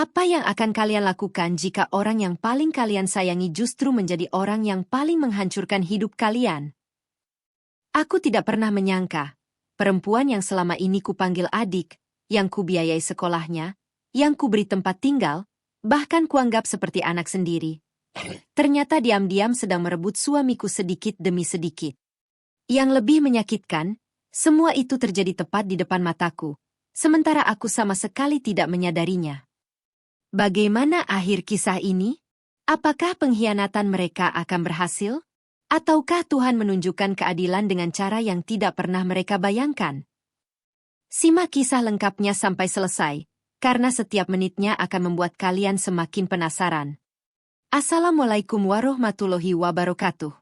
Apa yang akan kalian lakukan jika orang yang paling kalian sayangi justru menjadi orang yang paling menghancurkan hidup kalian? Aku tidak pernah menyangka, perempuan yang selama ini kupanggil adik, yang kubiayai sekolahnya, yang kuberi tempat tinggal, bahkan kuanggap seperti anak sendiri, ternyata diam-diam sedang merebut suamiku sedikit demi sedikit. Yang lebih menyakitkan, semua itu terjadi tepat di depan mataku, sementara aku sama sekali tidak menyadarinya. Bagaimana akhir kisah ini? Apakah pengkhianatan mereka akan berhasil? Ataukah Tuhan menunjukkan keadilan dengan cara yang tidak pernah mereka bayangkan? Simak kisah lengkapnya sampai selesai, karena setiap menitnya akan membuat kalian semakin penasaran. Assalamualaikum warahmatullahi wabarakatuh.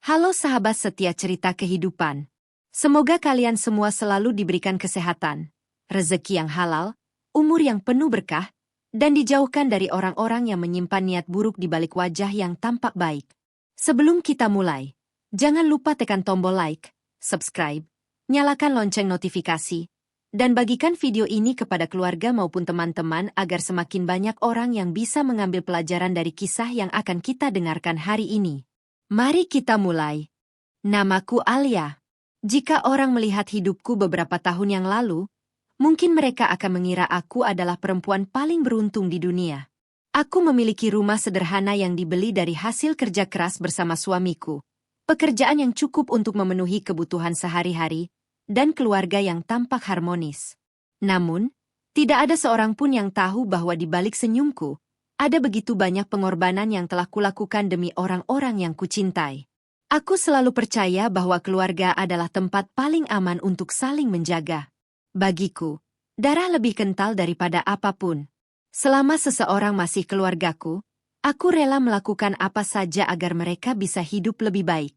Halo sahabat setia cerita kehidupan. Semoga kalian semua selalu diberikan kesehatan, rezeki yang halal, umur yang penuh berkah, dan dijauhkan dari orang-orang yang menyimpan niat buruk di balik wajah yang tampak baik. Sebelum kita mulai, jangan lupa tekan tombol like, subscribe, nyalakan lonceng notifikasi, dan bagikan video ini kepada keluarga maupun teman-teman agar semakin banyak orang yang bisa mengambil pelajaran dari kisah yang akan kita dengarkan hari ini. Mari kita mulai. Namaku Alia. Jika orang melihat hidupku beberapa tahun yang lalu, mungkin mereka akan mengira aku adalah perempuan paling beruntung di dunia. Aku memiliki rumah sederhana yang dibeli dari hasil kerja keras bersama suamiku, pekerjaan yang cukup untuk memenuhi kebutuhan sehari-hari, dan keluarga yang tampak harmonis. Namun, tidak ada seorang pun yang tahu bahwa di balik senyumku, ada begitu banyak pengorbanan yang telah kulakukan demi orang-orang yang kucintai. Aku selalu percaya bahwa keluarga adalah tempat paling aman untuk saling menjaga. Bagiku, darah lebih kental daripada apapun. Selama seseorang masih keluargaku, aku rela melakukan apa saja agar mereka bisa hidup lebih baik.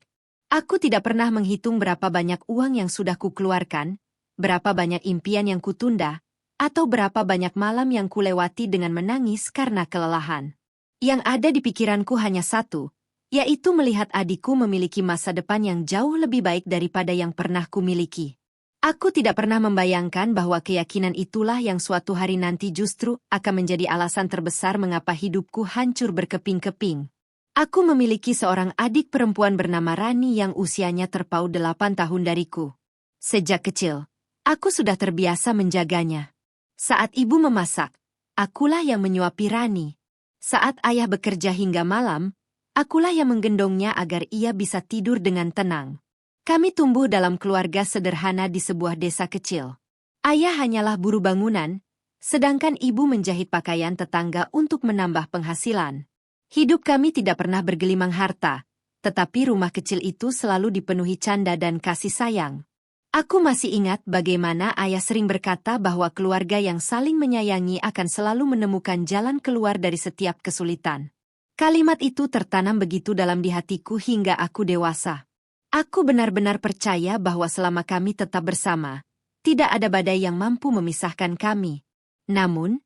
Aku tidak pernah menghitung berapa banyak uang yang sudah kukeluarkan, berapa banyak impian yang kutunda, atau berapa banyak malam yang kulewati dengan menangis karena kelelahan. Yang ada di pikiranku hanya satu, yaitu melihat adikku memiliki masa depan yang jauh lebih baik daripada yang pernah kumiliki. Aku tidak pernah membayangkan bahwa keyakinan itulah yang suatu hari nanti justru akan menjadi alasan terbesar mengapa hidupku hancur berkeping-keping. Aku memiliki seorang adik perempuan bernama Rani yang usianya terpaut 8 tahun dariku. Sejak kecil, aku sudah terbiasa menjaganya. Saat ibu memasak, akulah yang menyuapi Rani. Saat ayah bekerja hingga malam, akulah yang menggendongnya agar ia bisa tidur dengan tenang. Kami tumbuh dalam keluarga sederhana di sebuah desa kecil. Ayah hanyalah buruh bangunan, sedangkan ibu menjahit pakaian tetangga untuk menambah penghasilan. Hidup kami tidak pernah bergelimang harta, tetapi rumah kecil itu selalu dipenuhi canda dan kasih sayang. Aku masih ingat bagaimana ayah sering berkata bahwa keluarga yang saling menyayangi akan selalu menemukan jalan keluar dari setiap kesulitan. Kalimat itu tertanam begitu dalam di hatiku hingga aku dewasa. Aku benar-benar percaya bahwa selama kami tetap bersama, tidak ada badai yang mampu memisahkan kami. Namun,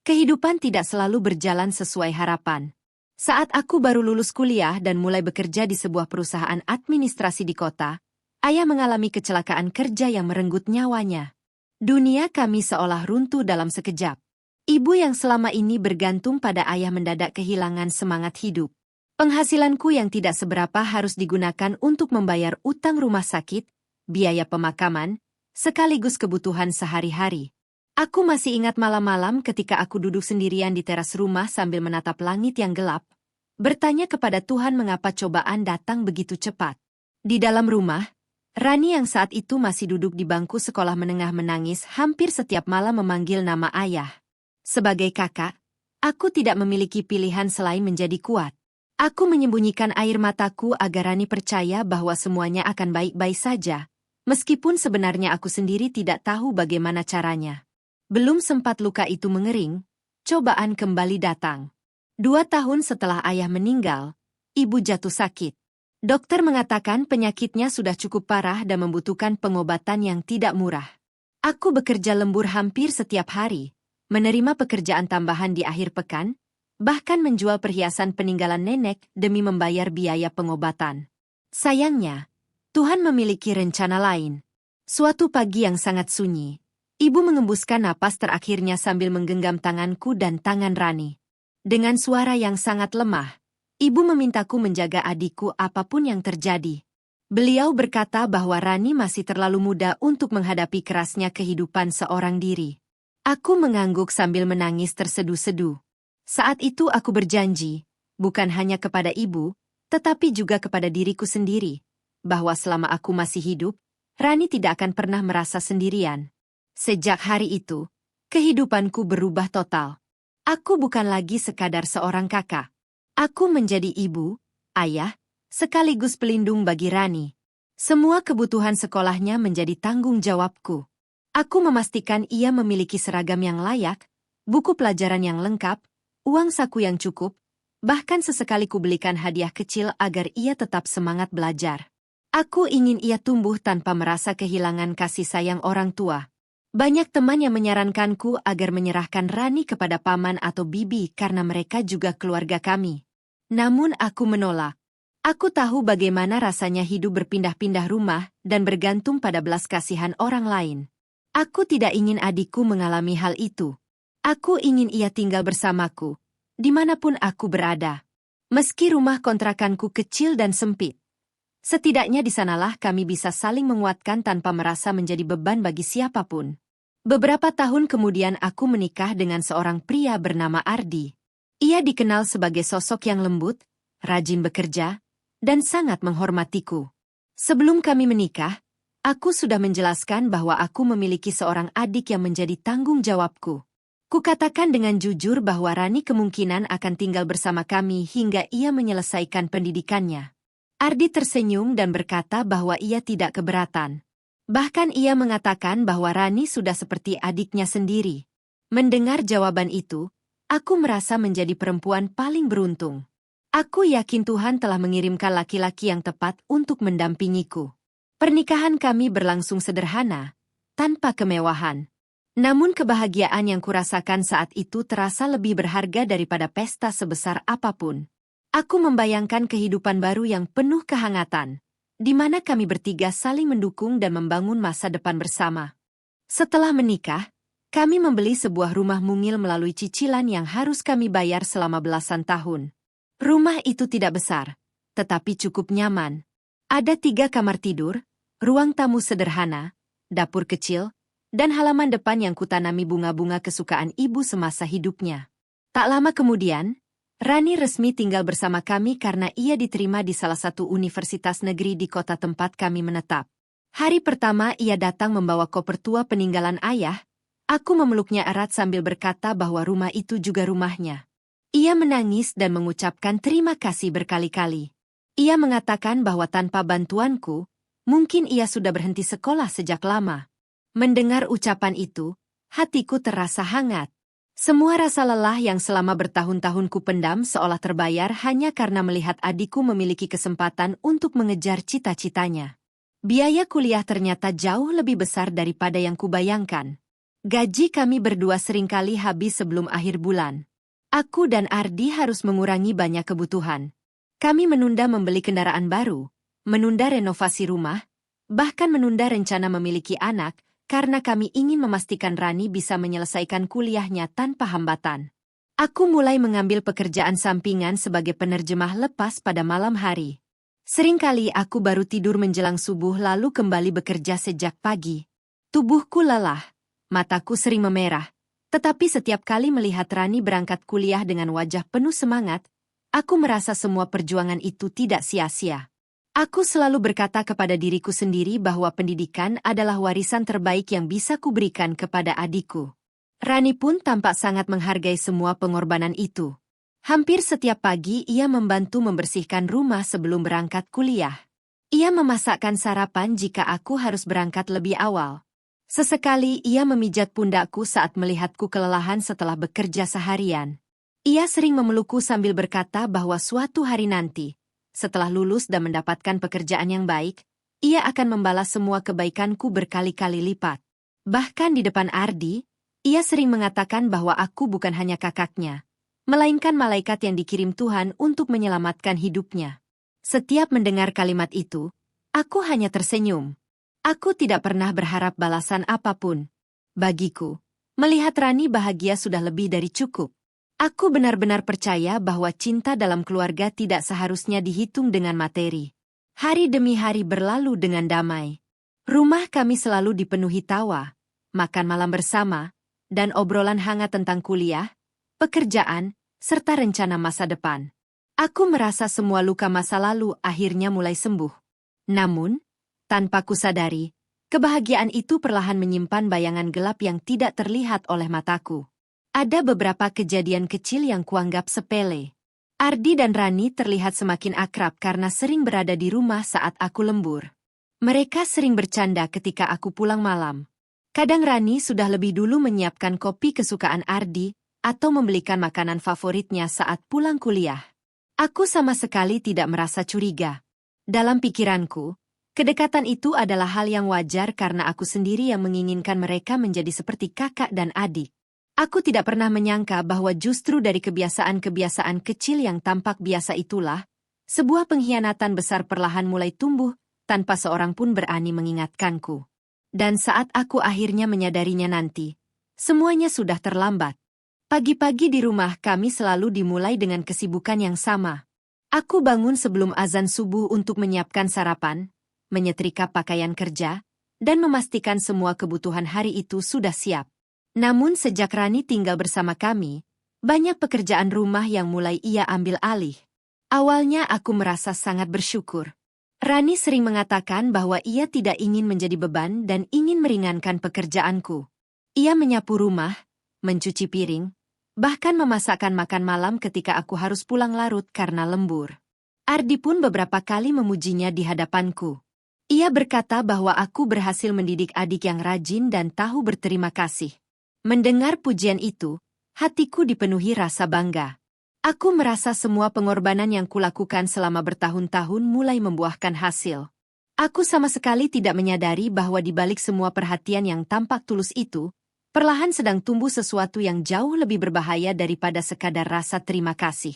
kehidupan tidak selalu berjalan sesuai harapan. Saat aku baru lulus kuliah dan mulai bekerja di sebuah perusahaan administrasi di kota, ayah mengalami kecelakaan kerja yang merenggut nyawanya. Dunia kami seolah runtuh dalam sekejap. Ibu yang selama ini bergantung pada ayah mendadak kehilangan semangat hidup. Penghasilanku yang tidak seberapa harus digunakan untuk membayar utang rumah sakit, biaya pemakaman, sekaligus kebutuhan sehari-hari. Aku masih ingat malam-malam ketika aku duduk sendirian di teras rumah sambil menatap langit yang gelap, bertanya kepada Tuhan mengapa cobaan datang begitu cepat. Di dalam rumah, Rani yang saat itu masih duduk di bangku sekolah menengah menangis hampir setiap malam memanggil nama ayah. Sebagai kakak, aku tidak memiliki pilihan selain menjadi kuat. Aku menyembunyikan air mataku agar Rani percaya bahwa semuanya akan baik-baik saja, meskipun sebenarnya aku sendiri tidak tahu bagaimana caranya. Belum sempat luka itu mengering, cobaan kembali datang. 2 tahun setelah ayah meninggal, ibu jatuh sakit. Dokter mengatakan penyakitnya sudah cukup parah dan membutuhkan pengobatan yang tidak murah. Aku bekerja lembur hampir setiap hari, menerima pekerjaan tambahan di akhir pekan, bahkan menjual perhiasan peninggalan nenek demi membayar biaya pengobatan. Sayangnya, Tuhan memiliki rencana lain. Suatu pagi yang sangat sunyi, Ibu mengembuskan napas terakhirnya sambil menggenggam tanganku dan tangan Rani. Dengan suara yang sangat lemah, ibu memintaku menjaga adikku apapun yang terjadi. Beliau berkata bahwa Rani masih terlalu muda untuk menghadapi kerasnya kehidupan seorang diri. Aku mengangguk sambil menangis terseduh-seduh. Saat itu aku berjanji, bukan hanya kepada ibu, tetapi juga kepada diriku sendiri, bahwa selama aku masih hidup, Rani tidak akan pernah merasa sendirian. Sejak hari itu, kehidupanku berubah total. Aku bukan lagi sekadar seorang kakak. Aku menjadi ibu, ayah, sekaligus pelindung bagi Rani. Semua kebutuhan sekolahnya menjadi tanggung jawabku. Aku memastikan ia memiliki seragam yang layak, buku pelajaran yang lengkap, uang saku yang cukup, bahkan sesekali kubelikan hadiah kecil agar ia tetap semangat belajar. Aku ingin ia tumbuh tanpa merasa kehilangan kasih sayang orang tua. Banyak teman yang menyarankanku agar menyerahkan Rani kepada paman atau bibi karena mereka juga keluarga kami. Namun aku menolak. Aku tahu bagaimana rasanya hidup berpindah-pindah rumah dan bergantung pada belas kasihan orang lain. Aku tidak ingin adikku mengalami hal itu. Aku ingin ia tinggal bersamaku, dimanapun aku berada. Meski rumah kontrakanku kecil dan sempit. Setidaknya di sanalah kami bisa saling menguatkan tanpa merasa menjadi beban bagi siapapun. Beberapa tahun kemudian aku menikah dengan seorang pria bernama Ardi. Ia dikenal sebagai sosok yang lembut, rajin bekerja, dan sangat menghormatiku. Sebelum kami menikah, aku sudah menjelaskan bahwa aku memiliki seorang adik yang menjadi tanggung jawabku. Kukatakan dengan jujur bahwa Rani kemungkinan akan tinggal bersama kami hingga ia menyelesaikan pendidikannya. Ardi tersenyum dan berkata bahwa ia tidak keberatan. Bahkan ia mengatakan bahwa Rani sudah seperti adiknya sendiri. Mendengar jawaban itu, aku merasa menjadi perempuan paling beruntung. Aku yakin Tuhan telah mengirimkan laki-laki yang tepat untuk mendampingiku. Pernikahan kami berlangsung sederhana, tanpa kemewahan. Namun kebahagiaan yang kurasakan saat itu terasa lebih berharga daripada pesta sebesar apapun. Aku membayangkan kehidupan baru yang penuh kehangatan, di mana kami bertiga saling mendukung dan membangun masa depan bersama. Setelah menikah, kami membeli sebuah rumah mungil melalui cicilan yang harus kami bayar selama belasan tahun. Rumah itu tidak besar, tetapi cukup nyaman. Ada 3 kamar tidur, ruang tamu sederhana, dapur kecil, dan halaman depan yang kutanami bunga-bunga kesukaan ibu semasa hidupnya. Tak lama kemudian, Rani resmi tinggal bersama kami karena ia diterima di salah satu universitas negeri di kota tempat kami menetap. Hari pertama ia datang membawa koper tua peninggalan ayah. Aku memeluknya erat sambil berkata bahwa rumah itu juga rumahnya. Ia menangis dan mengucapkan terima kasih berkali-kali. Ia mengatakan bahwa tanpa bantuanku, mungkin ia sudah berhenti sekolah sejak lama. Mendengar ucapan itu, hatiku terasa hangat. Semua rasa lelah yang selama bertahun-tahun kupendam seolah terbayar hanya karena melihat adikku memiliki kesempatan untuk mengejar cita-citanya. Biaya kuliah ternyata jauh lebih besar daripada yang kubayangkan. Gaji kami berdua seringkali habis sebelum akhir bulan. Aku dan Ardi harus mengurangi banyak kebutuhan. Kami menunda membeli kendaraan baru, menunda renovasi rumah, bahkan menunda rencana memiliki anak, karena kami ingin memastikan Rani bisa menyelesaikan kuliahnya tanpa hambatan. Aku mulai mengambil pekerjaan sampingan sebagai penerjemah lepas pada malam hari. Seringkali aku baru tidur menjelang subuh lalu kembali bekerja sejak pagi. Tubuhku lelah, mataku sering memerah, tetapi setiap kali melihat Rani berangkat kuliah dengan wajah penuh semangat, aku merasa semua perjuangan itu tidak sia-sia. Aku selalu berkata kepada diriku sendiri bahwa pendidikan adalah warisan terbaik yang bisa kuberikan kepada adikku. Rani pun tampak sangat menghargai semua pengorbanan itu. Hampir setiap pagi ia membantu membersihkan rumah sebelum berangkat kuliah. Ia memasakkan sarapan jika aku harus berangkat lebih awal. Sesekali ia memijat pundakku saat melihatku kelelahan setelah bekerja seharian. Ia sering memelukku sambil berkata bahwa suatu hari nanti, setelah lulus dan mendapatkan pekerjaan yang baik, ia akan membalas semua kebaikanku berkali-kali lipat. Bahkan di depan Ardi, ia sering mengatakan bahwa aku bukan hanya kakaknya, melainkan malaikat yang dikirim Tuhan untuk menyelamatkan hidupnya. Setiap mendengar kalimat itu, aku hanya tersenyum. Aku tidak pernah berharap balasan apapun. Bagiku, melihat Rani bahagia sudah lebih dari cukup. Aku benar-benar percaya bahwa cinta dalam keluarga tidak seharusnya dihitung dengan materi. Hari demi hari berlalu dengan damai. Rumah kami selalu dipenuhi tawa, makan malam bersama, dan obrolan hangat tentang kuliah, pekerjaan, serta rencana masa depan. Aku merasa semua luka masa lalu akhirnya mulai sembuh. Namun, tanpa kusadari, kebahagiaan itu perlahan menyimpan bayangan gelap yang tidak terlihat oleh mataku. Ada beberapa kejadian kecil yang kuanggap sepele. Ardi dan Rani terlihat semakin akrab karena sering berada di rumah saat aku lembur. Mereka sering bercanda ketika aku pulang malam. Kadang Rani sudah lebih dulu menyiapkan kopi kesukaan Ardi atau membelikan makanan favoritnya saat pulang kuliah. Aku sama sekali tidak merasa curiga. Dalam pikiranku, kedekatan itu adalah hal yang wajar karena aku sendiri yang menginginkan mereka menjadi seperti kakak dan adik. Aku tidak pernah menyangka bahwa justru dari kebiasaan-kebiasaan kecil yang tampak biasa itulah, sebuah pengkhianatan besar perlahan mulai tumbuh tanpa seorang pun berani mengingatkanku. Dan saat aku akhirnya menyadarinya nanti, semuanya sudah terlambat. Pagi-pagi di rumah kami selalu dimulai dengan kesibukan yang sama. Aku bangun sebelum azan subuh untuk menyiapkan sarapan, menyetrika pakaian kerja, dan memastikan semua kebutuhan hari itu sudah siap. Namun sejak Rani tinggal bersama kami, banyak pekerjaan rumah yang mulai ia ambil alih. Awalnya aku merasa sangat bersyukur. Rani sering mengatakan bahwa ia tidak ingin menjadi beban dan ingin meringankan pekerjaanku. Ia menyapu rumah, mencuci piring, bahkan memasakkan makan malam ketika aku harus pulang larut karena lembur. Ardi pun beberapa kali memujinya di hadapanku. Ia berkata bahwa aku berhasil mendidik adik yang rajin dan tahu berterima kasih. Mendengar pujian itu, hatiku dipenuhi rasa bangga. Aku merasa semua pengorbanan yang kulakukan selama bertahun-tahun mulai membuahkan hasil. Aku sama sekali tidak menyadari bahwa di balik semua perhatian yang tampak tulus itu, perlahan sedang tumbuh sesuatu yang jauh lebih berbahaya daripada sekadar rasa terima kasih.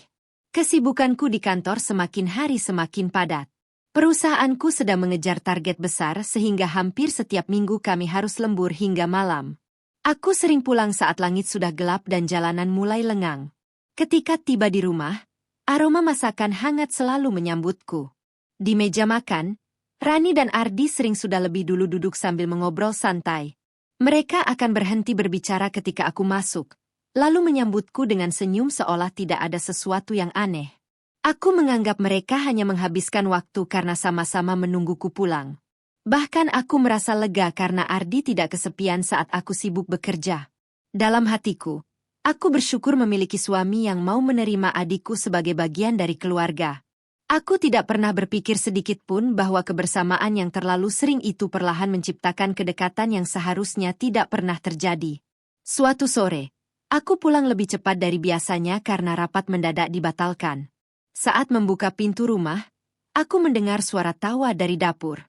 Kesibukanku di kantor semakin hari semakin padat. Perusahaanku sedang mengejar target besar sehingga hampir setiap minggu kami harus lembur hingga malam. Aku sering pulang saat langit sudah gelap dan jalanan mulai lengang. Ketika tiba di rumah, aroma masakan hangat selalu menyambutku. Di meja makan, Rani dan Ardi sering sudah lebih dulu duduk sambil mengobrol santai. Mereka akan berhenti berbicara ketika aku masuk, lalu menyambutku dengan senyum seolah tidak ada sesuatu yang aneh. Aku menganggap mereka hanya menghabiskan waktu karena sama-sama menungguku pulang. Bahkan aku merasa lega karena Ardi tidak kesepian saat aku sibuk bekerja. Dalam hatiku, aku bersyukur memiliki suami yang mau menerima adikku sebagai bagian dari keluarga. Aku tidak pernah berpikir sedikit pun bahwa kebersamaan yang terlalu sering itu perlahan menciptakan kedekatan yang seharusnya tidak pernah terjadi. Suatu sore, aku pulang lebih cepat dari biasanya karena rapat mendadak dibatalkan. Saat membuka pintu rumah, aku mendengar suara tawa dari dapur.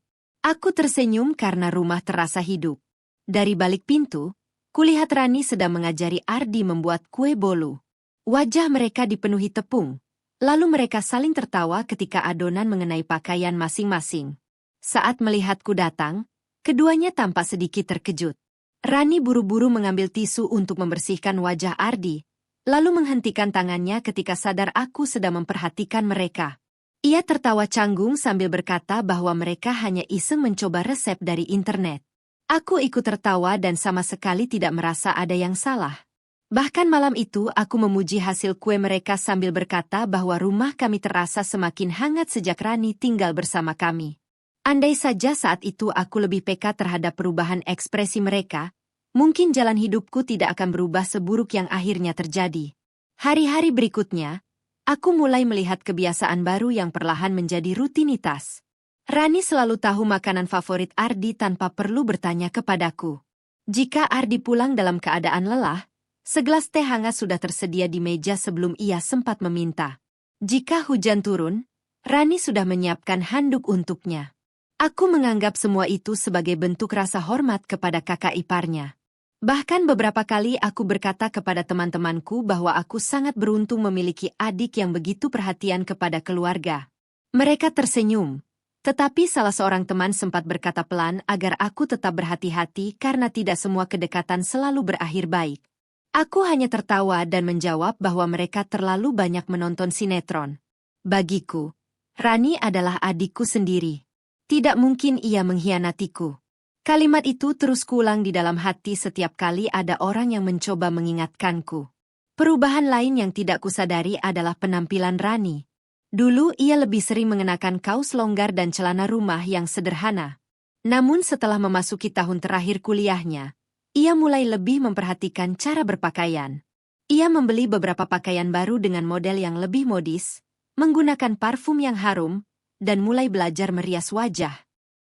Aku tersenyum karena rumah terasa hidup. Dari balik pintu, kulihat Rani sedang mengajari Ardi membuat kue bolu. Wajah mereka dipenuhi tepung, lalu mereka saling tertawa ketika adonan mengenai pakaian masing-masing. Saat melihatku datang, keduanya tampak sedikit terkejut. Rani buru-buru mengambil tisu untuk membersihkan wajah Ardi, lalu menghentikan tangannya ketika sadar aku sedang memperhatikan mereka. Ia tertawa canggung sambil berkata bahwa mereka hanya iseng mencoba resep dari internet. Aku ikut tertawa dan sama sekali tidak merasa ada yang salah. Bahkan malam itu aku memuji hasil kue mereka sambil berkata bahwa rumah kami terasa semakin hangat sejak Rani tinggal bersama kami. Andai saja saat itu aku lebih peka terhadap perubahan ekspresi mereka, mungkin jalan hidupku tidak akan berubah seburuk yang akhirnya terjadi. Hari-hari berikutnya, aku mulai melihat kebiasaan baru yang perlahan menjadi rutinitas. Rani selalu tahu makanan favorit Ardi tanpa perlu bertanya kepadaku. Jika Ardi pulang dalam keadaan lelah, segelas teh hangat sudah tersedia di meja sebelum ia sempat meminta. Jika hujan turun, Rani sudah menyiapkan handuk untuknya. Aku menganggap semua itu sebagai bentuk rasa hormat kepada kakak iparnya. Bahkan beberapa kali aku berkata kepada teman-temanku bahwa aku sangat beruntung memiliki adik yang begitu perhatian kepada keluarga. Mereka tersenyum, Tetapi salah seorang teman sempat berkata pelan agar aku tetap berhati-hati karena tidak semua kedekatan selalu berakhir baik. Aku hanya tertawa dan menjawab bahwa mereka terlalu banyak menonton sinetron. Bagiku, Rani adalah adikku sendiri. Tidak mungkin ia mengkhianatiku. Kalimat itu terus kuulang di dalam hati setiap kali ada orang yang mencoba mengingatkanku. Perubahan lain yang tidak kusadari adalah penampilan Rani. Dulu ia lebih sering mengenakan kaos longgar dan celana rumah yang sederhana. Namun setelah memasuki tahun terakhir kuliahnya, ia mulai lebih memperhatikan cara berpakaian. Ia membeli beberapa pakaian baru dengan model yang lebih modis, menggunakan parfum yang harum, dan mulai belajar merias wajah.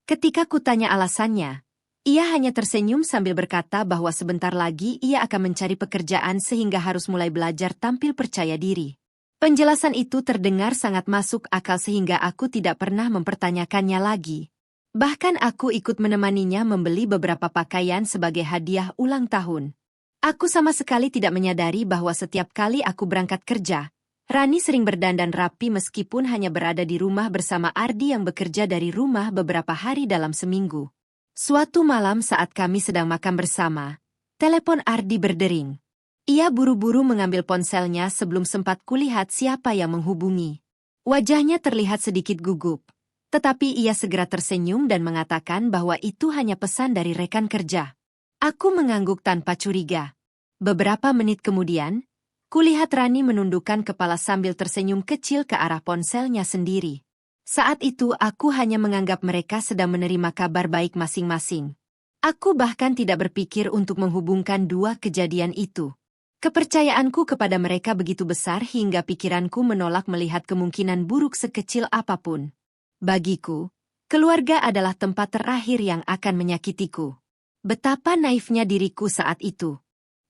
Ketika kutanya alasannya, ia hanya tersenyum sambil berkata bahwa sebentar lagi ia akan mencari pekerjaan sehingga harus mulai belajar tampil percaya diri. Penjelasan itu terdengar sangat masuk akal sehingga aku tidak pernah mempertanyakannya lagi. Bahkan aku ikut menemaninya membeli beberapa pakaian sebagai hadiah ulang tahun. Aku sama sekali tidak menyadari bahwa setiap kali aku berangkat kerja, Rani sering berdandan rapi meskipun hanya berada di rumah bersama Ardi yang bekerja dari rumah beberapa hari dalam seminggu. Suatu malam saat kami sedang makan bersama, telepon Ardi berdering. Ia buru-buru mengambil ponselnya sebelum sempat kulihat siapa yang menghubungi. Wajahnya terlihat sedikit gugup, tetapi ia segera tersenyum dan mengatakan bahwa itu hanya pesan dari rekan kerja. Aku mengangguk tanpa curiga. Beberapa menit kemudian, kulihat Rani menundukkan kepala sambil tersenyum kecil ke arah ponselnya sendiri. Saat itu aku hanya menganggap mereka sedang menerima kabar baik masing-masing. Aku bahkan tidak berpikir untuk menghubungkan dua kejadian itu. Kepercayaanku kepada mereka begitu besar hingga pikiranku menolak melihat kemungkinan buruk sekecil apapun. Bagiku, keluarga adalah tempat terakhir yang akan menyakitiku. Betapa naifnya diriku saat itu.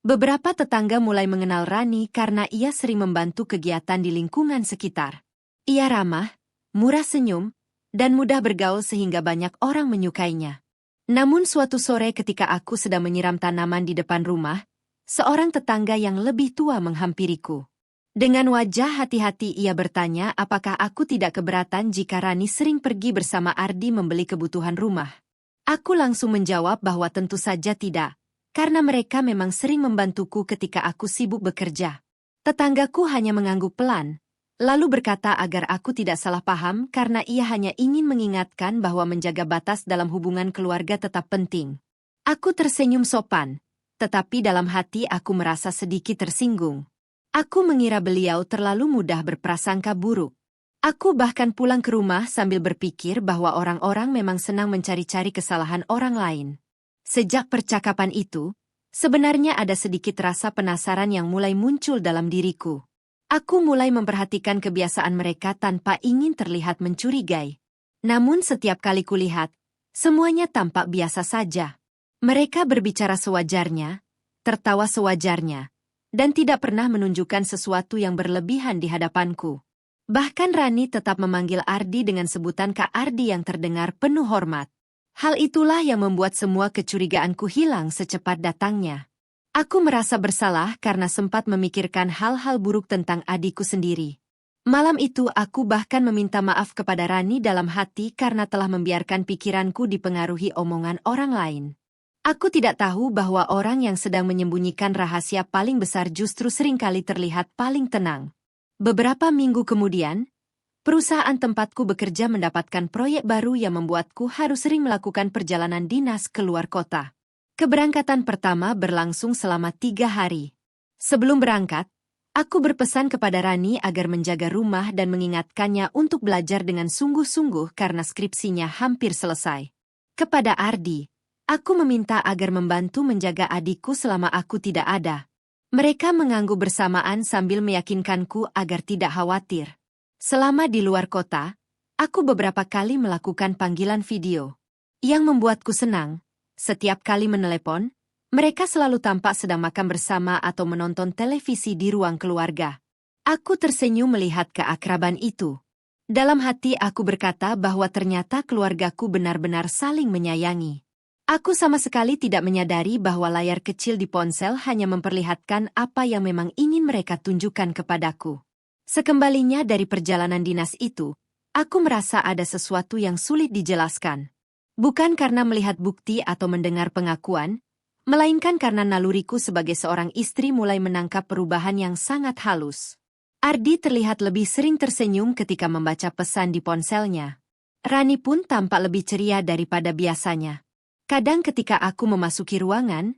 Beberapa tetangga mulai mengenal Rani karena ia sering membantu kegiatan di lingkungan sekitar. Ia ramah, murah senyum, dan mudah bergaul sehingga banyak orang menyukainya. Namun suatu sore ketika aku sedang menyiram tanaman di depan rumah, seorang tetangga yang lebih tua menghampiriku. Dengan wajah hati-hati ia bertanya apakah aku tidak keberatan jika Rani sering pergi bersama Ardi membeli kebutuhan rumah. Aku langsung menjawab bahwa tentu saja tidak, karena mereka memang sering membantuku ketika aku sibuk bekerja. Tetanggaku hanya mengangguk pelan, lalu berkata agar aku tidak salah paham karena ia hanya ingin mengingatkan bahwa menjaga batas dalam hubungan keluarga tetap penting. Aku tersenyum sopan. Tetapi dalam hati aku merasa sedikit tersinggung. Aku mengira beliau terlalu mudah berprasangka buruk. Aku bahkan pulang ke rumah sambil berpikir bahwa orang-orang memang senang mencari-cari kesalahan orang lain. Sejak percakapan itu, sebenarnya ada sedikit rasa penasaran yang mulai muncul dalam diriku. Aku mulai memperhatikan kebiasaan mereka tanpa ingin terlihat mencurigai. Namun setiap kali kulihat, semuanya tampak biasa saja. Mereka berbicara sewajarnya, tertawa sewajarnya, dan tidak pernah menunjukkan sesuatu yang berlebihan di hadapanku. Bahkan Rani tetap memanggil Ardi dengan sebutan Kak Ardi yang terdengar penuh hormat. Hal itulah yang membuat semua kecurigaanku hilang secepat datangnya. Aku merasa bersalah karena sempat memikirkan hal-hal buruk tentang adikku sendiri. Malam itu aku bahkan meminta maaf kepada Rani dalam hati karena telah membiarkan pikiranku dipengaruhi omongan orang lain. Aku tidak tahu bahwa orang yang sedang menyembunyikan rahasia paling besar justru seringkali terlihat paling tenang. Beberapa minggu kemudian, perusahaan tempatku bekerja mendapatkan proyek baru yang membuatku harus sering melakukan perjalanan dinas ke luar kota. Keberangkatan pertama berlangsung selama 3 hari. Sebelum berangkat, aku berpesan kepada Rani agar menjaga rumah dan mengingatkannya untuk belajar dengan sungguh-sungguh karena skripsinya hampir selesai. Kepada Ardi, aku meminta agar membantu menjaga adikku selama aku tidak ada. Mereka mengangguk bersamaan sambil meyakinkanku agar tidak khawatir. Selama di luar kota, aku beberapa kali melakukan panggilan video. Yang membuatku senang, setiap kali menelepon, mereka selalu tampak sedang makan bersama atau menonton televisi di ruang keluarga. Aku tersenyum melihat keakraban itu. Dalam hati aku berkata bahwa ternyata keluargaku benar-benar saling menyayangi. Aku sama sekali tidak menyadari bahwa layar kecil di ponsel hanya memperlihatkan apa yang memang ingin mereka tunjukkan kepadaku. Sekembalinya dari perjalanan dinas itu, Aku merasa ada sesuatu yang sulit dijelaskan. Bukan karena melihat bukti atau mendengar pengakuan, melainkan karena naluriku sebagai seorang istri mulai menangkap perubahan yang sangat halus. Ardi terlihat lebih sering tersenyum ketika membaca pesan di ponselnya. Rani pun tampak lebih ceria daripada biasanya. Kadang ketika aku memasuki ruangan,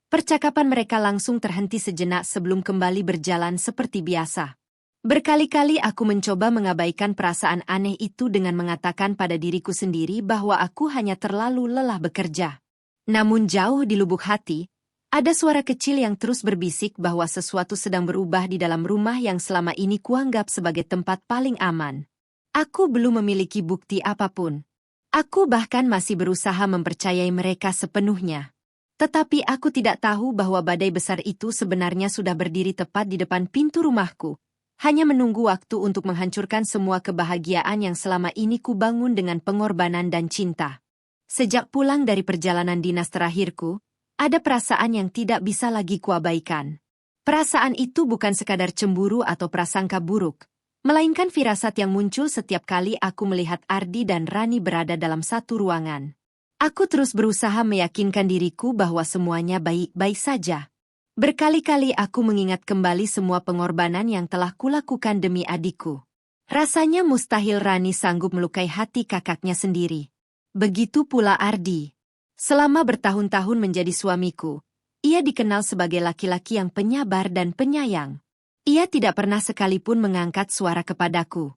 percakapan mereka langsung terhenti sejenak sebelum kembali berjalan seperti biasa. Berkali-kali aku mencoba mengabaikan perasaan aneh itu dengan mengatakan pada diriku sendiri bahwa aku hanya terlalu lelah bekerja. Namun jauh di lubuk hati, ada suara kecil yang terus berbisik bahwa sesuatu sedang berubah di dalam rumah yang selama ini kuanggap sebagai tempat paling aman. Aku belum memiliki bukti apapun. Aku bahkan masih berusaha mempercayai mereka sepenuhnya. Tetapi aku tidak tahu bahwa badai besar itu sebenarnya sudah berdiri tepat di depan pintu rumahku. Hanya menunggu waktu untuk menghancurkan semua kebahagiaan yang selama ini kubangun dengan pengorbanan dan cinta. Sejak pulang dari perjalanan dinas terakhirku, ada perasaan yang tidak bisa lagi kuabaikan. Perasaan itu bukan sekadar cemburu atau prasangka buruk, melainkan firasat yang muncul setiap kali aku melihat Ardi dan Rani berada dalam satu ruangan. Aku terus berusaha meyakinkan diriku bahwa semuanya baik-baik saja. Berkali-kali aku mengingat kembali semua pengorbanan yang telah kulakukan demi adikku. Rasanya mustahil Rani sanggup melukai hati kakaknya sendiri. Begitu pula Ardi. Selama bertahun-tahun menjadi suamiku, ia dikenal sebagai laki-laki yang penyabar dan penyayang. Ia tidak pernah sekalipun mengangkat suara kepadaku.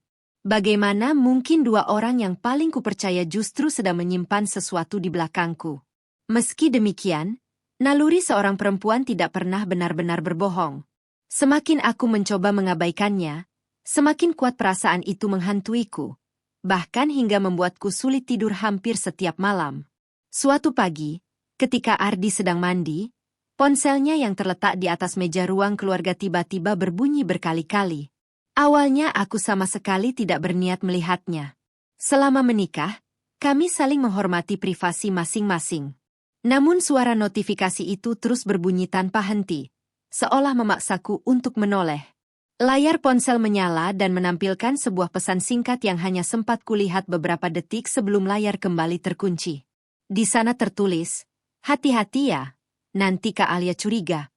Bagaimana mungkin dua orang yang paling kupercaya justru sedang menyimpan sesuatu di belakangku? Meski demikian, naluri seorang perempuan tidak pernah benar-benar berbohong. Semakin aku mencoba mengabaikannya, semakin kuat perasaan itu menghantuiku, bahkan hingga membuatku sulit tidur hampir setiap malam. Suatu pagi, ketika Ardi sedang mandi, ponselnya yang terletak di atas meja ruang keluarga tiba-tiba berbunyi berkali-kali. Awalnya aku sama sekali tidak berniat melihatnya. Selama menikah, kami saling menghormati privasi masing-masing. Namun suara notifikasi itu terus berbunyi tanpa henti, seolah memaksaku untuk menoleh. Layar ponsel menyala dan menampilkan sebuah pesan singkat yang hanya sempat kulihat beberapa detik sebelum layar kembali terkunci. Di sana tertulis, "Hati-hati ya, nanti Kak Alia curiga."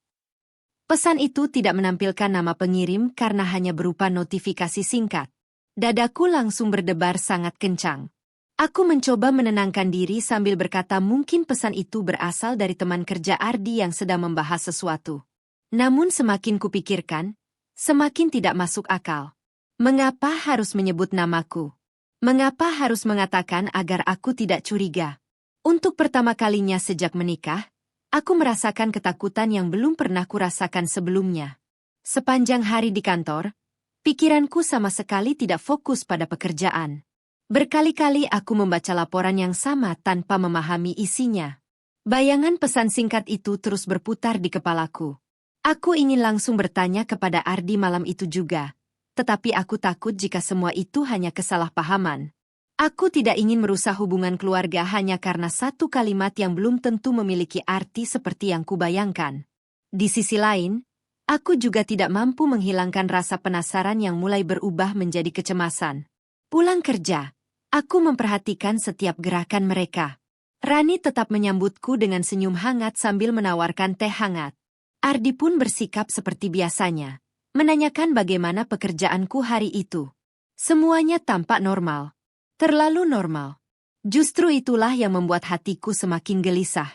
Pesan itu tidak menampilkan nama pengirim karena hanya berupa notifikasi singkat. Dadaku langsung berdebar sangat kencang. Aku mencoba menenangkan diri sambil berkata mungkin pesan itu berasal dari teman kerja Ardi yang sedang membahas sesuatu. Namun semakin kupikirkan, semakin tidak masuk akal. Mengapa harus menyebut namaku? Mengapa harus mengatakan agar aku tidak curiga? Untuk pertama kalinya sejak menikah, aku merasakan ketakutan yang belum pernah kurasakan sebelumnya. Sepanjang hari di kantor, pikiranku sama sekali tidak fokus pada pekerjaan. Berkali-kali aku membaca laporan yang sama tanpa memahami isinya. Bayangan pesan singkat itu terus berputar di kepalaku. Aku ingin langsung bertanya kepada Ardi malam itu juga, tetapi aku takut jika semua itu hanya kesalahpahaman. Aku tidak ingin merusak hubungan keluarga hanya karena satu kalimat yang belum tentu memiliki arti seperti yang kubayangkan. Di sisi lain, aku juga tidak mampu menghilangkan rasa penasaran yang mulai berubah menjadi kecemasan. Pulang kerja, aku memperhatikan setiap gerakan mereka. Rani tetap menyambutku dengan senyum hangat sambil menawarkan teh hangat. Ardi pun bersikap seperti biasanya, menanyakan bagaimana pekerjaanku hari itu. Semuanya tampak normal. Terlalu normal. Justru itulah yang membuat hatiku semakin gelisah.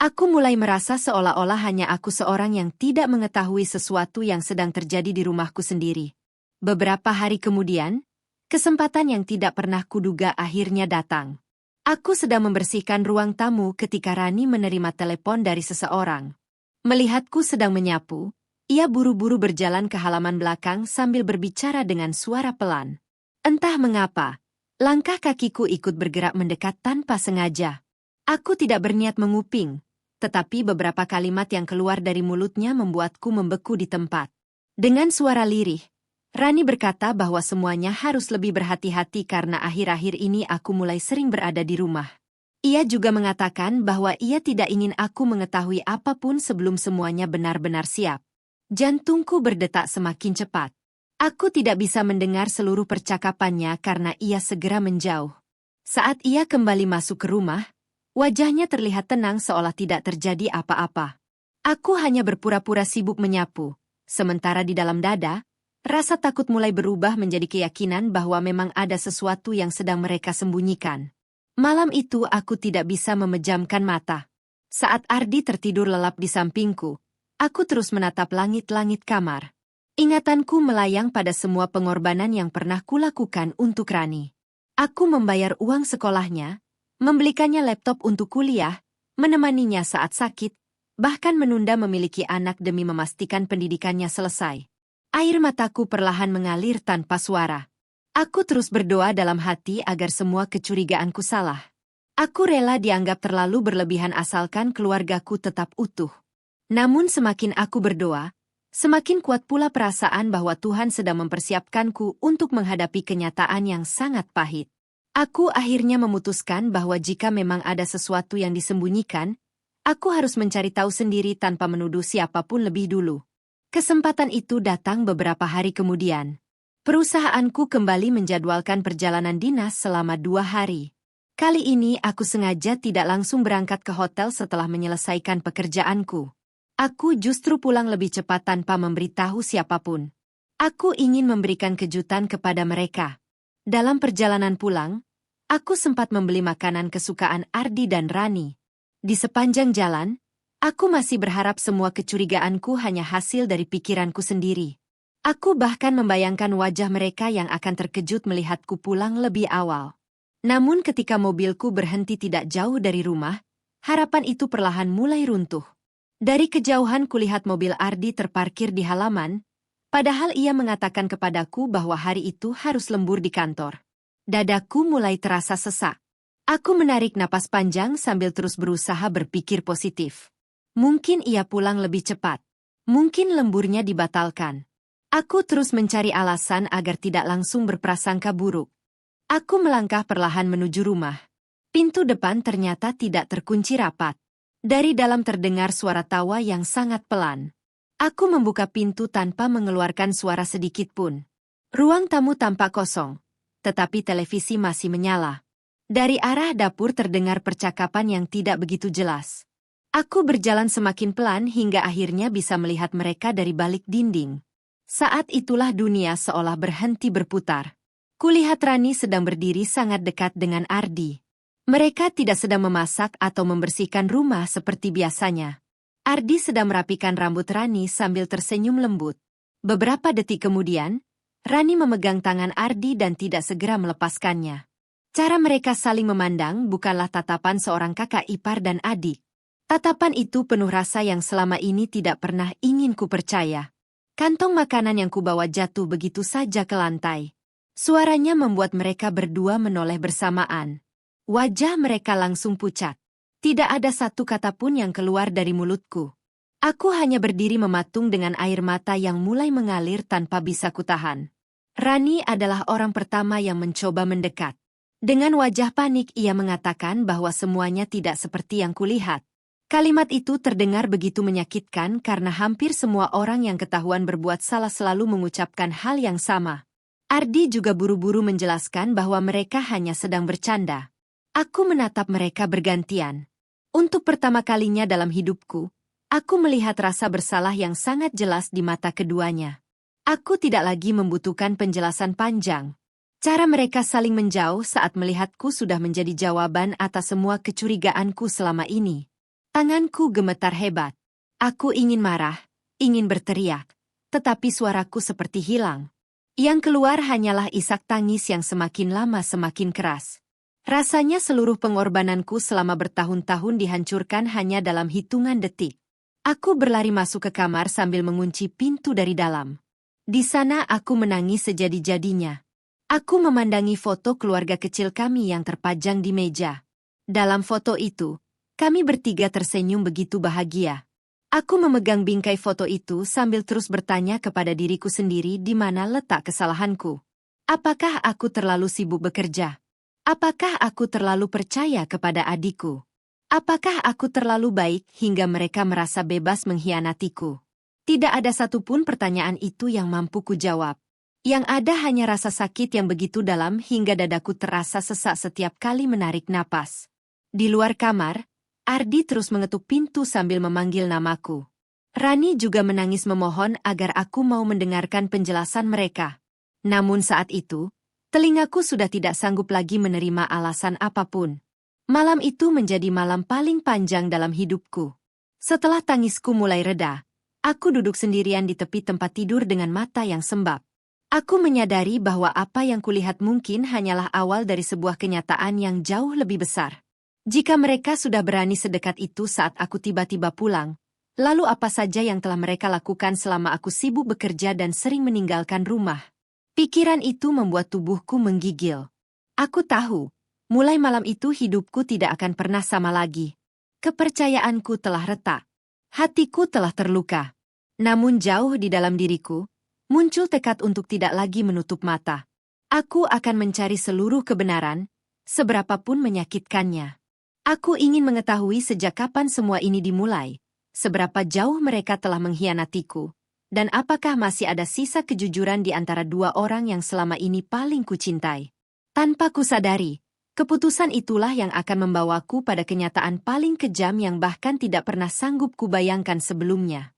Aku mulai merasa seolah-olah hanya aku seorang yang tidak mengetahui sesuatu yang sedang terjadi di rumahku sendiri. Beberapa hari kemudian, kesempatan yang tidak pernah kuduga akhirnya datang. Aku sedang membersihkan ruang tamu ketika Rani menerima telepon dari seseorang. Melihatku sedang menyapu, ia buru-buru berjalan ke halaman belakang sambil berbicara dengan suara pelan. Entah mengapa, langkah kakiku ikut bergerak mendekat tanpa sengaja. Aku tidak berniat menguping, tetapi beberapa kalimat yang keluar dari mulutnya membuatku membeku di tempat. Dengan suara lirih, Rani berkata bahwa semuanya harus lebih berhati-hati karena akhir-akhir ini aku mulai sering berada di rumah. Ia juga mengatakan bahwa ia tidak ingin aku mengetahui apapun sebelum semuanya benar-benar siap. Jantungku berdetak semakin cepat. Aku tidak bisa mendengar seluruh percakapannya karena ia segera menjauh. Saat ia kembali masuk ke rumah, wajahnya terlihat tenang seolah tidak terjadi apa-apa. Aku hanya berpura-pura sibuk menyapu, sementara di dalam dada, rasa takut mulai berubah menjadi keyakinan bahwa memang ada sesuatu yang sedang mereka sembunyikan. Malam itu aku tidak bisa memejamkan mata. Saat Ardi tertidur lelap di sampingku, aku terus menatap langit-langit kamar. Ingatanku melayang pada semua pengorbanan yang pernah kulakukan untuk Rani. Aku membayar uang sekolahnya, membelikannya laptop untuk kuliah, menemaninya saat sakit, bahkan menunda memiliki anak demi memastikan pendidikannya selesai. Air mataku perlahan mengalir tanpa suara. Aku terus berdoa dalam hati agar semua kecurigaanku salah. Aku rela dianggap terlalu berlebihan asalkan keluargaku tetap utuh. Namun semakin aku berdoa, semakin kuat pula perasaan bahwa Tuhan sedang mempersiapkanku untuk menghadapi kenyataan yang sangat pahit. Aku akhirnya memutuskan bahwa jika memang ada sesuatu yang disembunyikan, aku harus mencari tahu sendiri tanpa menuduh siapapun lebih dulu. Kesempatan itu datang beberapa hari kemudian. Perusahaanku kembali menjadwalkan perjalanan dinas selama 2 hari. Kali ini aku sengaja tidak langsung berangkat ke hotel setelah menyelesaikan pekerjaanku. Aku justru pulang lebih cepat tanpa memberitahu siapapun. Aku ingin memberikan kejutan kepada mereka. Dalam perjalanan pulang, aku sempat membeli makanan kesukaan Ardi dan Rani. Di sepanjang jalan, aku masih berharap semua kecurigaanku hanya hasil dari pikiranku sendiri. Aku bahkan membayangkan wajah mereka yang akan terkejut melihatku pulang lebih awal. Namun ketika mobilku berhenti tidak jauh dari rumah, harapan itu perlahan mulai runtuh. Dari kejauhan kulihat mobil Ardi terparkir di halaman, padahal ia mengatakan kepadaku bahwa hari itu harus lembur di kantor. Dadaku mulai terasa sesak. Aku menarik napas panjang sambil terus berusaha berpikir positif. Mungkin ia pulang lebih cepat. Mungkin lemburnya dibatalkan. Aku terus mencari alasan agar tidak langsung berprasangka buruk. Aku melangkah perlahan menuju rumah. Pintu depan ternyata tidak terkunci rapat. Dari dalam terdengar suara tawa yang sangat pelan. Aku membuka pintu tanpa mengeluarkan suara sedikit pun. Ruang tamu tampak kosong, tetapi televisi masih menyala. Dari arah dapur terdengar percakapan yang tidak begitu jelas. Aku berjalan semakin pelan hingga akhirnya bisa melihat mereka dari balik dinding. Saat itulah dunia seolah berhenti berputar. Kulihat Rani sedang berdiri sangat dekat dengan Ardi. Mereka tidak sedang memasak atau membersihkan rumah seperti biasanya. Ardi sedang merapikan rambut Rani sambil tersenyum lembut. Beberapa detik kemudian, Rani memegang tangan Ardi dan tidak segera melepaskannya. Cara mereka saling memandang bukanlah tatapan seorang kakak ipar dan adik. Tatapan itu penuh rasa yang selama ini tidak pernah ingin ku percaya. Kantong makanan yang kubawa jatuh begitu saja ke lantai. Suaranya membuat mereka berdua menoleh bersamaan. Wajah mereka langsung pucat. Tidak ada satu kata pun yang keluar dari mulutku. Aku hanya berdiri mematung dengan air mata yang mulai mengalir tanpa bisa kutahan. Rani adalah orang pertama yang mencoba mendekat. Dengan wajah panik ia mengatakan bahwa semuanya tidak seperti yang kulihat. Kalimat itu terdengar begitu menyakitkan karena hampir semua orang yang ketahuan berbuat salah selalu mengucapkan hal yang sama. Ardi juga buru-buru menjelaskan bahwa mereka hanya sedang bercanda. Aku menatap mereka bergantian. Untuk pertama kalinya dalam hidupku, aku melihat rasa bersalah yang sangat jelas di mata keduanya. Aku tidak lagi membutuhkan penjelasan panjang. Cara mereka saling menjauh saat melihatku sudah menjadi jawaban atas semua kecurigaanku selama ini. Tanganku gemetar hebat. Aku ingin marah, ingin berteriak, tetapi suaraku seperti hilang. Yang keluar hanyalah isak tangis yang semakin lama semakin keras. Rasanya seluruh pengorbananku selama bertahun-tahun dihancurkan hanya dalam hitungan detik. Aku berlari masuk ke kamar sambil mengunci pintu dari dalam. Di sana aku menangis sejadi-jadinya. Aku memandangi foto keluarga kecil kami yang terpajang di meja. Dalam foto itu, kami bertiga tersenyum begitu bahagia. Aku memegang bingkai foto itu sambil terus bertanya kepada diriku sendiri di mana letak kesalahanku. Apakah aku terlalu sibuk bekerja? Apakah aku terlalu percaya kepada adikku? Apakah aku terlalu baik hingga mereka merasa bebas mengkhianatiku? Tidak ada satupun pertanyaan itu yang mampu kujawab. Yang ada hanya rasa sakit yang begitu dalam hingga dadaku terasa sesak setiap kali menarik napas. Di luar kamar, Ardi terus mengetuk pintu sambil memanggil namaku. Rani juga menangis memohon agar aku mau mendengarkan penjelasan mereka. Namun saat itu, telingaku sudah tidak sanggup lagi menerima alasan apapun. Malam itu menjadi malam paling panjang dalam hidupku. Setelah tangisku mulai reda, aku duduk sendirian di tepi tempat tidur dengan mata yang sembab. Aku menyadari bahwa apa yang kulihat mungkin hanyalah awal dari sebuah kenyataan yang jauh lebih besar. Jika mereka sudah berani sedekat itu saat aku tiba-tiba pulang, lalu apa saja yang telah mereka lakukan selama aku sibuk bekerja dan sering meninggalkan rumah? Pikiran itu membuat tubuhku menggigil. Aku tahu, mulai malam itu hidupku tidak akan pernah sama lagi. Kepercayaanku telah retak. Hatiku telah terluka. Namun jauh di dalam diriku, muncul tekad untuk tidak lagi menutup mata. Aku akan mencari seluruh kebenaran, seberapapun menyakitkannya. Aku ingin mengetahui sejak kapan semua ini dimulai, seberapa jauh mereka telah mengkhianatiku, dan apakah masih ada sisa kejujuran di antara dua orang yang selama ini paling kucintai. Tanpa kusadari, keputusan itulah yang akan membawaku pada kenyataan paling kejam yang bahkan tidak pernah sanggup kubayangkan sebelumnya.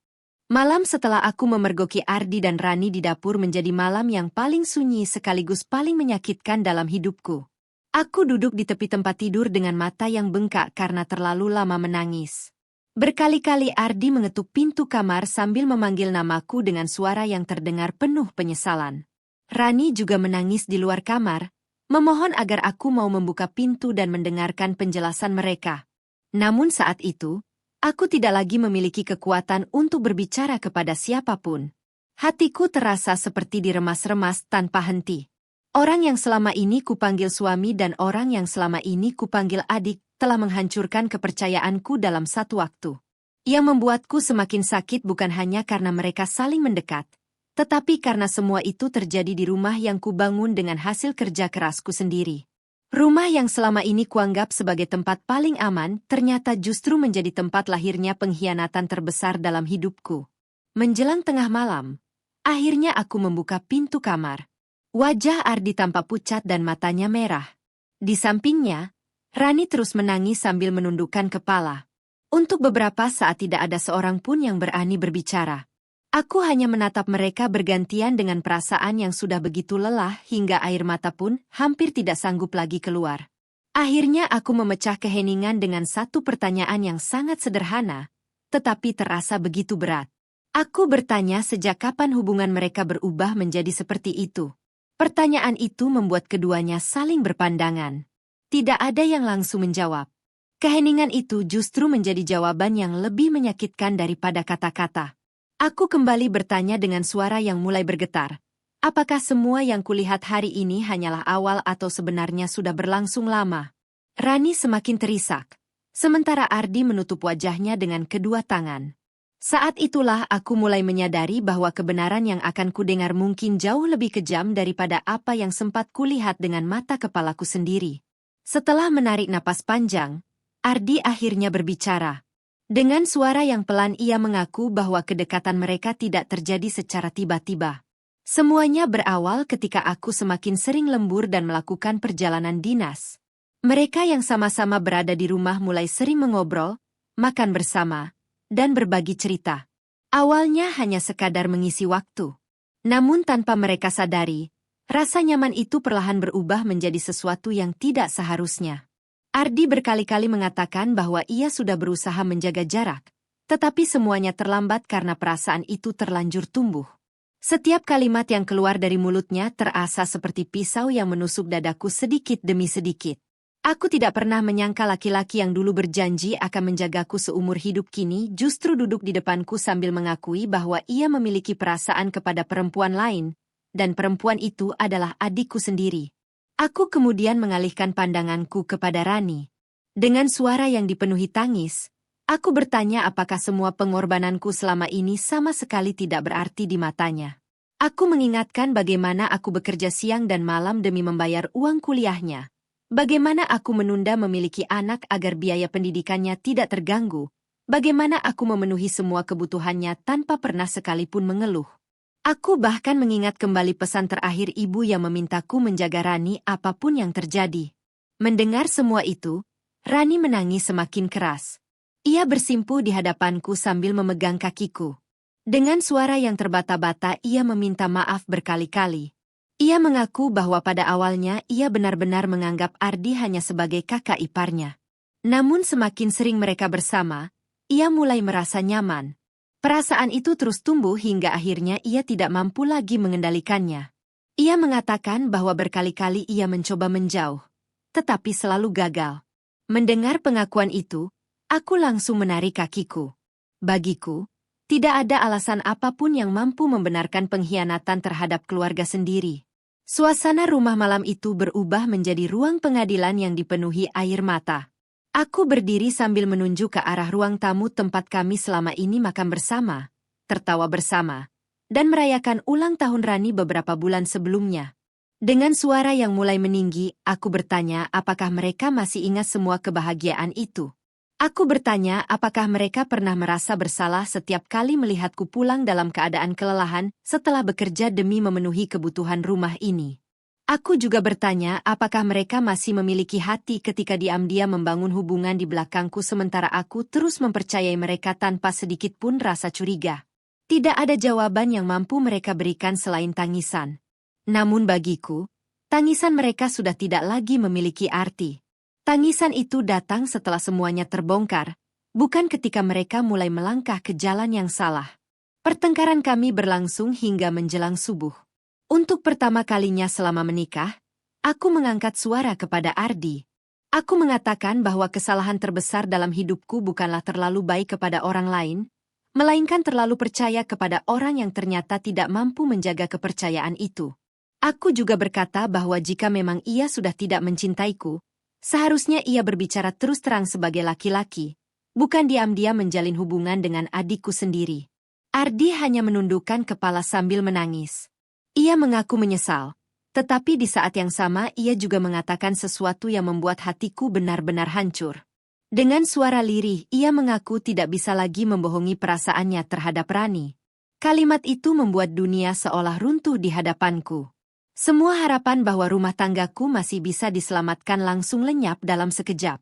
Malam setelah aku memergoki Ardi dan Rani di dapur menjadi malam yang paling sunyi sekaligus paling menyakitkan dalam hidupku. Aku duduk di tepi tempat tidur dengan mata yang bengkak karena terlalu lama menangis. Berkali-kali Ardi mengetuk pintu kamar sambil memanggil namaku dengan suara yang terdengar penuh penyesalan. Rani juga menangis di luar kamar, memohon agar aku mau membuka pintu dan mendengarkan penjelasan mereka. Namun saat itu, aku tidak lagi memiliki kekuatan untuk berbicara kepada siapapun. Hatiku terasa seperti diremas-remas tanpa henti. Orang yang selama ini kupanggil suami dan orang yang selama ini kupanggil adik telah menghancurkan kepercayaanku dalam satu waktu. Yang membuatku semakin sakit bukan hanya karena mereka saling mendekat, tetapi karena semua itu terjadi di rumah yang kubangun dengan hasil kerja kerasku sendiri. Rumah yang selama ini kuanggap sebagai tempat paling aman ternyata justru menjadi tempat lahirnya pengkhianatan terbesar dalam hidupku. Menjelang tengah malam, akhirnya aku membuka pintu kamar. Wajah Ardi tampak pucat dan matanya merah. Di sampingnya, Rani terus menangis sambil menundukkan kepala. Untuk beberapa saat tidak ada seorang pun yang berani berbicara. Aku hanya menatap mereka bergantian dengan perasaan yang sudah begitu lelah hingga air mata pun hampir tidak sanggup lagi keluar. Akhirnya aku memecah keheningan dengan satu pertanyaan yang sangat sederhana, tetapi terasa begitu berat. Aku bertanya sejak kapan hubungan mereka berubah menjadi seperti itu. Pertanyaan itu membuat keduanya saling berpandangan. Tidak ada yang langsung menjawab. Keheningan itu justru menjadi jawaban yang lebih menyakitkan daripada kata-kata. Aku kembali bertanya dengan suara yang mulai bergetar. Apakah semua yang kulihat hari ini hanyalah awal atau sebenarnya sudah berlangsung lama? Rani semakin terisak, sementara Ardi menutup wajahnya dengan kedua tangan. Saat itulah aku mulai menyadari bahwa kebenaran yang akan kudengar mungkin jauh lebih kejam daripada apa yang sempat kulihat dengan mata kepalaku sendiri. Setelah menarik napas panjang, Ardi akhirnya berbicara. Dengan suara yang pelan ia mengaku bahwa kedekatan mereka tidak terjadi secara tiba-tiba. Semuanya berawal ketika aku semakin sering lembur dan melakukan perjalanan dinas. Mereka yang sama-sama berada di rumah mulai sering mengobrol, makan bersama, dan berbagi cerita. Awalnya hanya sekadar mengisi waktu. Namun tanpa mereka sadari, rasa nyaman itu perlahan berubah menjadi sesuatu yang tidak seharusnya. Ardi berkali-kali mengatakan bahwa ia sudah berusaha menjaga jarak, tetapi semuanya terlambat karena perasaan itu terlanjur tumbuh. Setiap kalimat yang keluar dari mulutnya terasa seperti pisau yang menusuk dadaku sedikit demi sedikit. Aku tidak pernah menyangka laki-laki yang dulu berjanji akan menjagaku seumur hidup kini justru duduk di depanku sambil mengakui bahwa ia memiliki perasaan kepada perempuan lain, dan perempuan itu adalah adikku sendiri. Aku kemudian mengalihkan pandanganku kepada Rani. Dengan suara yang dipenuhi tangis, aku bertanya apakah semua pengorbananku selama ini sama sekali tidak berarti di matanya. Aku mengingatkan bagaimana aku bekerja siang dan malam demi membayar uang kuliahnya. Bagaimana aku menunda memiliki anak agar biaya pendidikannya tidak terganggu. Bagaimana aku memenuhi semua kebutuhannya tanpa pernah sekalipun mengeluh. Aku bahkan mengingat kembali pesan terakhir ibu yang memintaku menjaga Rani apapun yang terjadi. Mendengar semua itu, Rani menangis semakin keras. Ia bersimpuh di hadapanku sambil memegang kakiku. Dengan suara yang terbata-bata ia meminta maaf berkali-kali. Ia mengaku bahwa pada awalnya ia benar-benar menganggap Ardi hanya sebagai kakak iparnya. Namun semakin sering mereka bersama, ia mulai merasa nyaman. Perasaan itu terus tumbuh hingga akhirnya ia tidak mampu lagi mengendalikannya. Ia mengatakan bahwa berkali-kali ia mencoba menjauh, tetapi selalu gagal. Mendengar pengakuan itu, aku langsung menarik kakiku. Bagiku, tidak ada alasan apapun yang mampu membenarkan pengkhianatan terhadap keluarga sendiri. Suasana rumah malam itu berubah menjadi ruang pengadilan yang dipenuhi air mata. Aku berdiri sambil menunjuk ke arah ruang tamu tempat kami selama ini makan bersama, tertawa bersama, dan merayakan ulang tahun Rani beberapa bulan sebelumnya. Dengan suara yang mulai meninggi, aku bertanya apakah mereka masih ingat semua kebahagiaan itu. Aku bertanya apakah mereka pernah merasa bersalah setiap kali melihatku pulang dalam keadaan kelelahan setelah bekerja demi memenuhi kebutuhan rumah ini. Aku juga bertanya apakah mereka masih memiliki hati ketika diam-diam membangun hubungan di belakangku sementara aku terus mempercayai mereka tanpa sedikit pun rasa curiga. Tidak ada jawaban yang mampu mereka berikan selain tangisan. Namun bagiku, tangisan mereka sudah tidak lagi memiliki arti. Tangisan itu datang setelah semuanya terbongkar, bukan ketika mereka mulai melangkah ke jalan yang salah. Pertengkaran kami berlangsung hingga menjelang subuh. Untuk pertama kalinya selama menikah, aku mengangkat suara kepada Ardi. Aku mengatakan bahwa kesalahan terbesar dalam hidupku bukanlah terlalu baik kepada orang lain, melainkan terlalu percaya kepada orang yang ternyata tidak mampu menjaga kepercayaan itu. Aku juga berkata bahwa jika memang ia sudah tidak mencintaiku, seharusnya ia berbicara terus terang sebagai laki-laki, bukan diam-diam menjalin hubungan dengan adikku sendiri. Ardi hanya menundukkan kepala sambil menangis. Ia mengaku menyesal, tetapi di saat yang sama ia juga mengatakan sesuatu yang membuat hatiku benar-benar hancur. Dengan suara lirih, ia mengaku tidak bisa lagi membohongi perasaannya terhadap Rani. Kalimat itu membuat dunia seolah runtuh di hadapanku. Semua harapan bahwa rumah tanggaku masih bisa diselamatkan langsung lenyap dalam sekejap.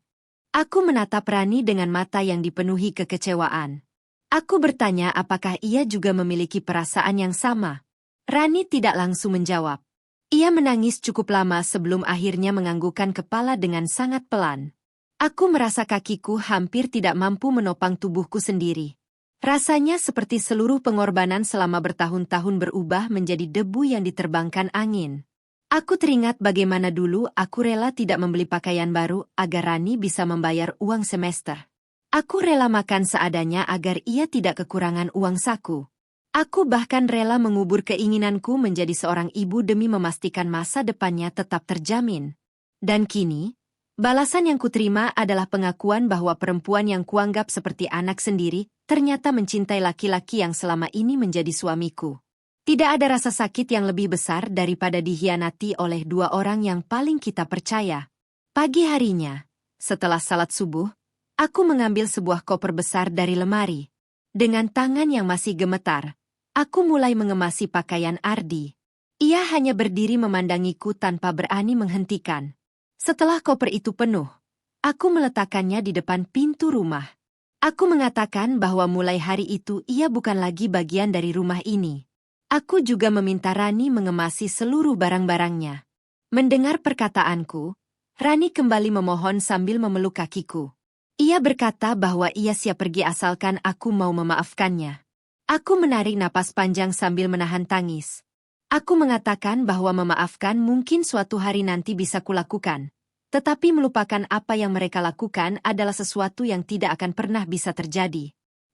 Aku menatap Rani dengan mata yang dipenuhi kekecewaan. Aku bertanya apakah ia juga memiliki perasaan yang sama. Rani tidak langsung menjawab. Ia menangis cukup lama sebelum akhirnya menganggukkan kepala dengan sangat pelan. Aku merasa kakiku hampir tidak mampu menopang tubuhku sendiri. Rasanya seperti seluruh pengorbanan selama bertahun-tahun berubah menjadi debu yang diterbangkan angin. Aku teringat bagaimana dulu aku rela tidak membeli pakaian baru agar Rani bisa membayar uang semester. Aku rela makan seadanya agar ia tidak kekurangan uang saku. Aku bahkan rela mengubur keinginanku menjadi seorang ibu demi memastikan masa depannya tetap terjamin. Dan kini, balasan yang kuterima adalah pengakuan bahwa perempuan yang kuanggap seperti anak sendiri ternyata mencintai laki-laki yang selama ini menjadi suamiku. Tidak ada rasa sakit yang lebih besar daripada dikhianati oleh dua orang yang paling kita percaya. Pagi harinya, setelah salat subuh, aku mengambil sebuah koper besar dari lemari. Dengan tangan yang masih gemetar, aku mulai mengemasi pakaian Ardi. Ia hanya berdiri memandangiku tanpa berani menghentikan. Setelah koper itu penuh, aku meletakkannya di depan pintu rumah. Aku mengatakan bahwa mulai hari itu ia bukan lagi bagian dari rumah ini. Aku juga meminta Rani mengemasi seluruh barang-barangnya. Mendengar perkataanku, Rani kembali memohon sambil memeluk kakiku. Ia berkata bahwa ia siap pergi asalkan aku mau memaafkannya. Aku menarik napas panjang sambil menahan tangis. Aku mengatakan bahwa memaafkan mungkin suatu hari nanti bisa kulakukan. Tetapi melupakan apa yang mereka lakukan adalah sesuatu yang tidak akan pernah bisa terjadi.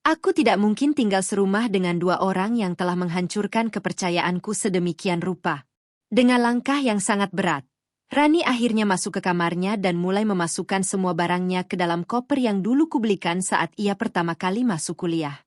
Aku tidak mungkin tinggal serumah dengan dua orang yang telah menghancurkan kepercayaanku sedemikian rupa. Dengan langkah yang sangat berat, Rani akhirnya masuk ke kamarnya dan mulai memasukkan semua barangnya ke dalam koper yang dulu kubelikan saat ia pertama kali masuk kuliah.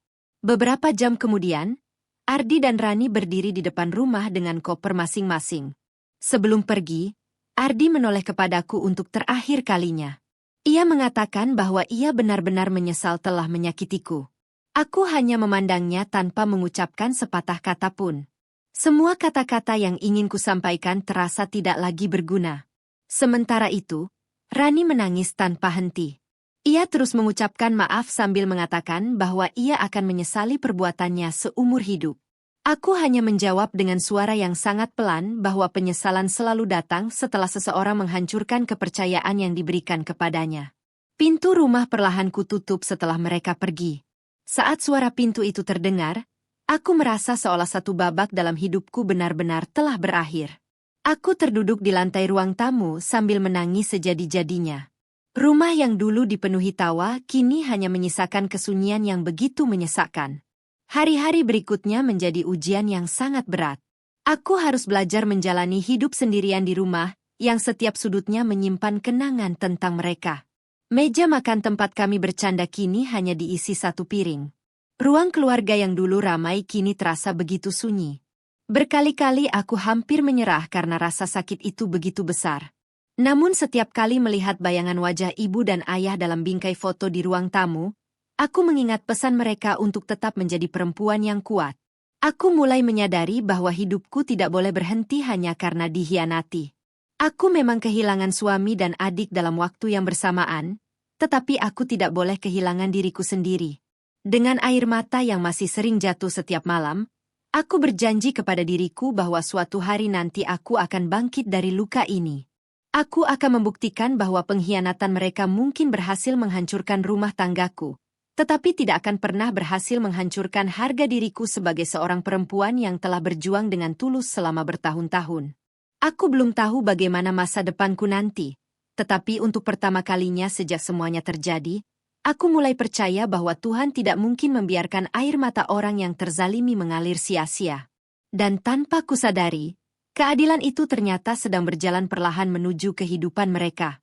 Beberapa jam kemudian, Ardi dan Rani berdiri di depan rumah dengan koper masing-masing. Sebelum pergi, Ardi menoleh kepadaku untuk terakhir kalinya. Ia mengatakan bahwa ia benar-benar menyesal telah menyakitiku. Aku hanya memandangnya tanpa mengucapkan sepatah kata pun. Semua kata-kata yang ingin kusampaikan terasa tidak lagi berguna. Sementara itu, Rani menangis tanpa henti. Ia terus mengucapkan maaf sambil mengatakan bahwa ia akan menyesali perbuatannya seumur hidup. Aku hanya menjawab dengan suara yang sangat pelan bahwa penyesalan selalu datang setelah seseorang menghancurkan kepercayaan yang diberikan kepadanya. Pintu rumah perlahan kututup setelah mereka pergi. Saat suara pintu itu terdengar, aku merasa seolah satu babak dalam hidupku benar-benar telah berakhir. Aku terduduk di lantai ruang tamu sambil menangis sejadi-jadinya. Rumah yang dulu dipenuhi tawa kini hanya menyisakan kesunyian yang begitu menyesakkan. Hari-hari berikutnya menjadi ujian yang sangat berat. Aku harus belajar menjalani hidup sendirian di rumah, yang setiap sudutnya menyimpan kenangan tentang mereka. Meja makan tempat kami bercanda kini hanya diisi satu piring. Ruang keluarga yang dulu ramai kini terasa begitu sunyi. Berkali-kali aku hampir menyerah karena rasa sakit itu begitu besar. Namun setiap kali melihat bayangan wajah ibu dan ayah dalam bingkai foto di ruang tamu, aku mengingat pesan mereka untuk tetap menjadi perempuan yang kuat. Aku mulai menyadari bahwa hidupku tidak boleh berhenti hanya karena dikhianati. Aku memang kehilangan suami dan adik dalam waktu yang bersamaan, tetapi aku tidak boleh kehilangan diriku sendiri. Dengan air mata yang masih sering jatuh setiap malam, aku berjanji kepada diriku bahwa suatu hari nanti aku akan bangkit dari luka ini. Aku akan membuktikan bahwa pengkhianatan mereka mungkin berhasil menghancurkan rumah tanggaku, tetapi tidak akan pernah berhasil menghancurkan harga diriku sebagai seorang perempuan yang telah berjuang dengan tulus selama bertahun-tahun. Aku belum tahu bagaimana masa depanku nanti, tetapi untuk pertama kalinya sejak semuanya terjadi, aku mulai percaya bahwa Tuhan tidak mungkin membiarkan air mata orang yang terzalimi mengalir sia-sia. Dan tanpa kusadari, keadilan itu ternyata sedang berjalan perlahan menuju kehidupan mereka.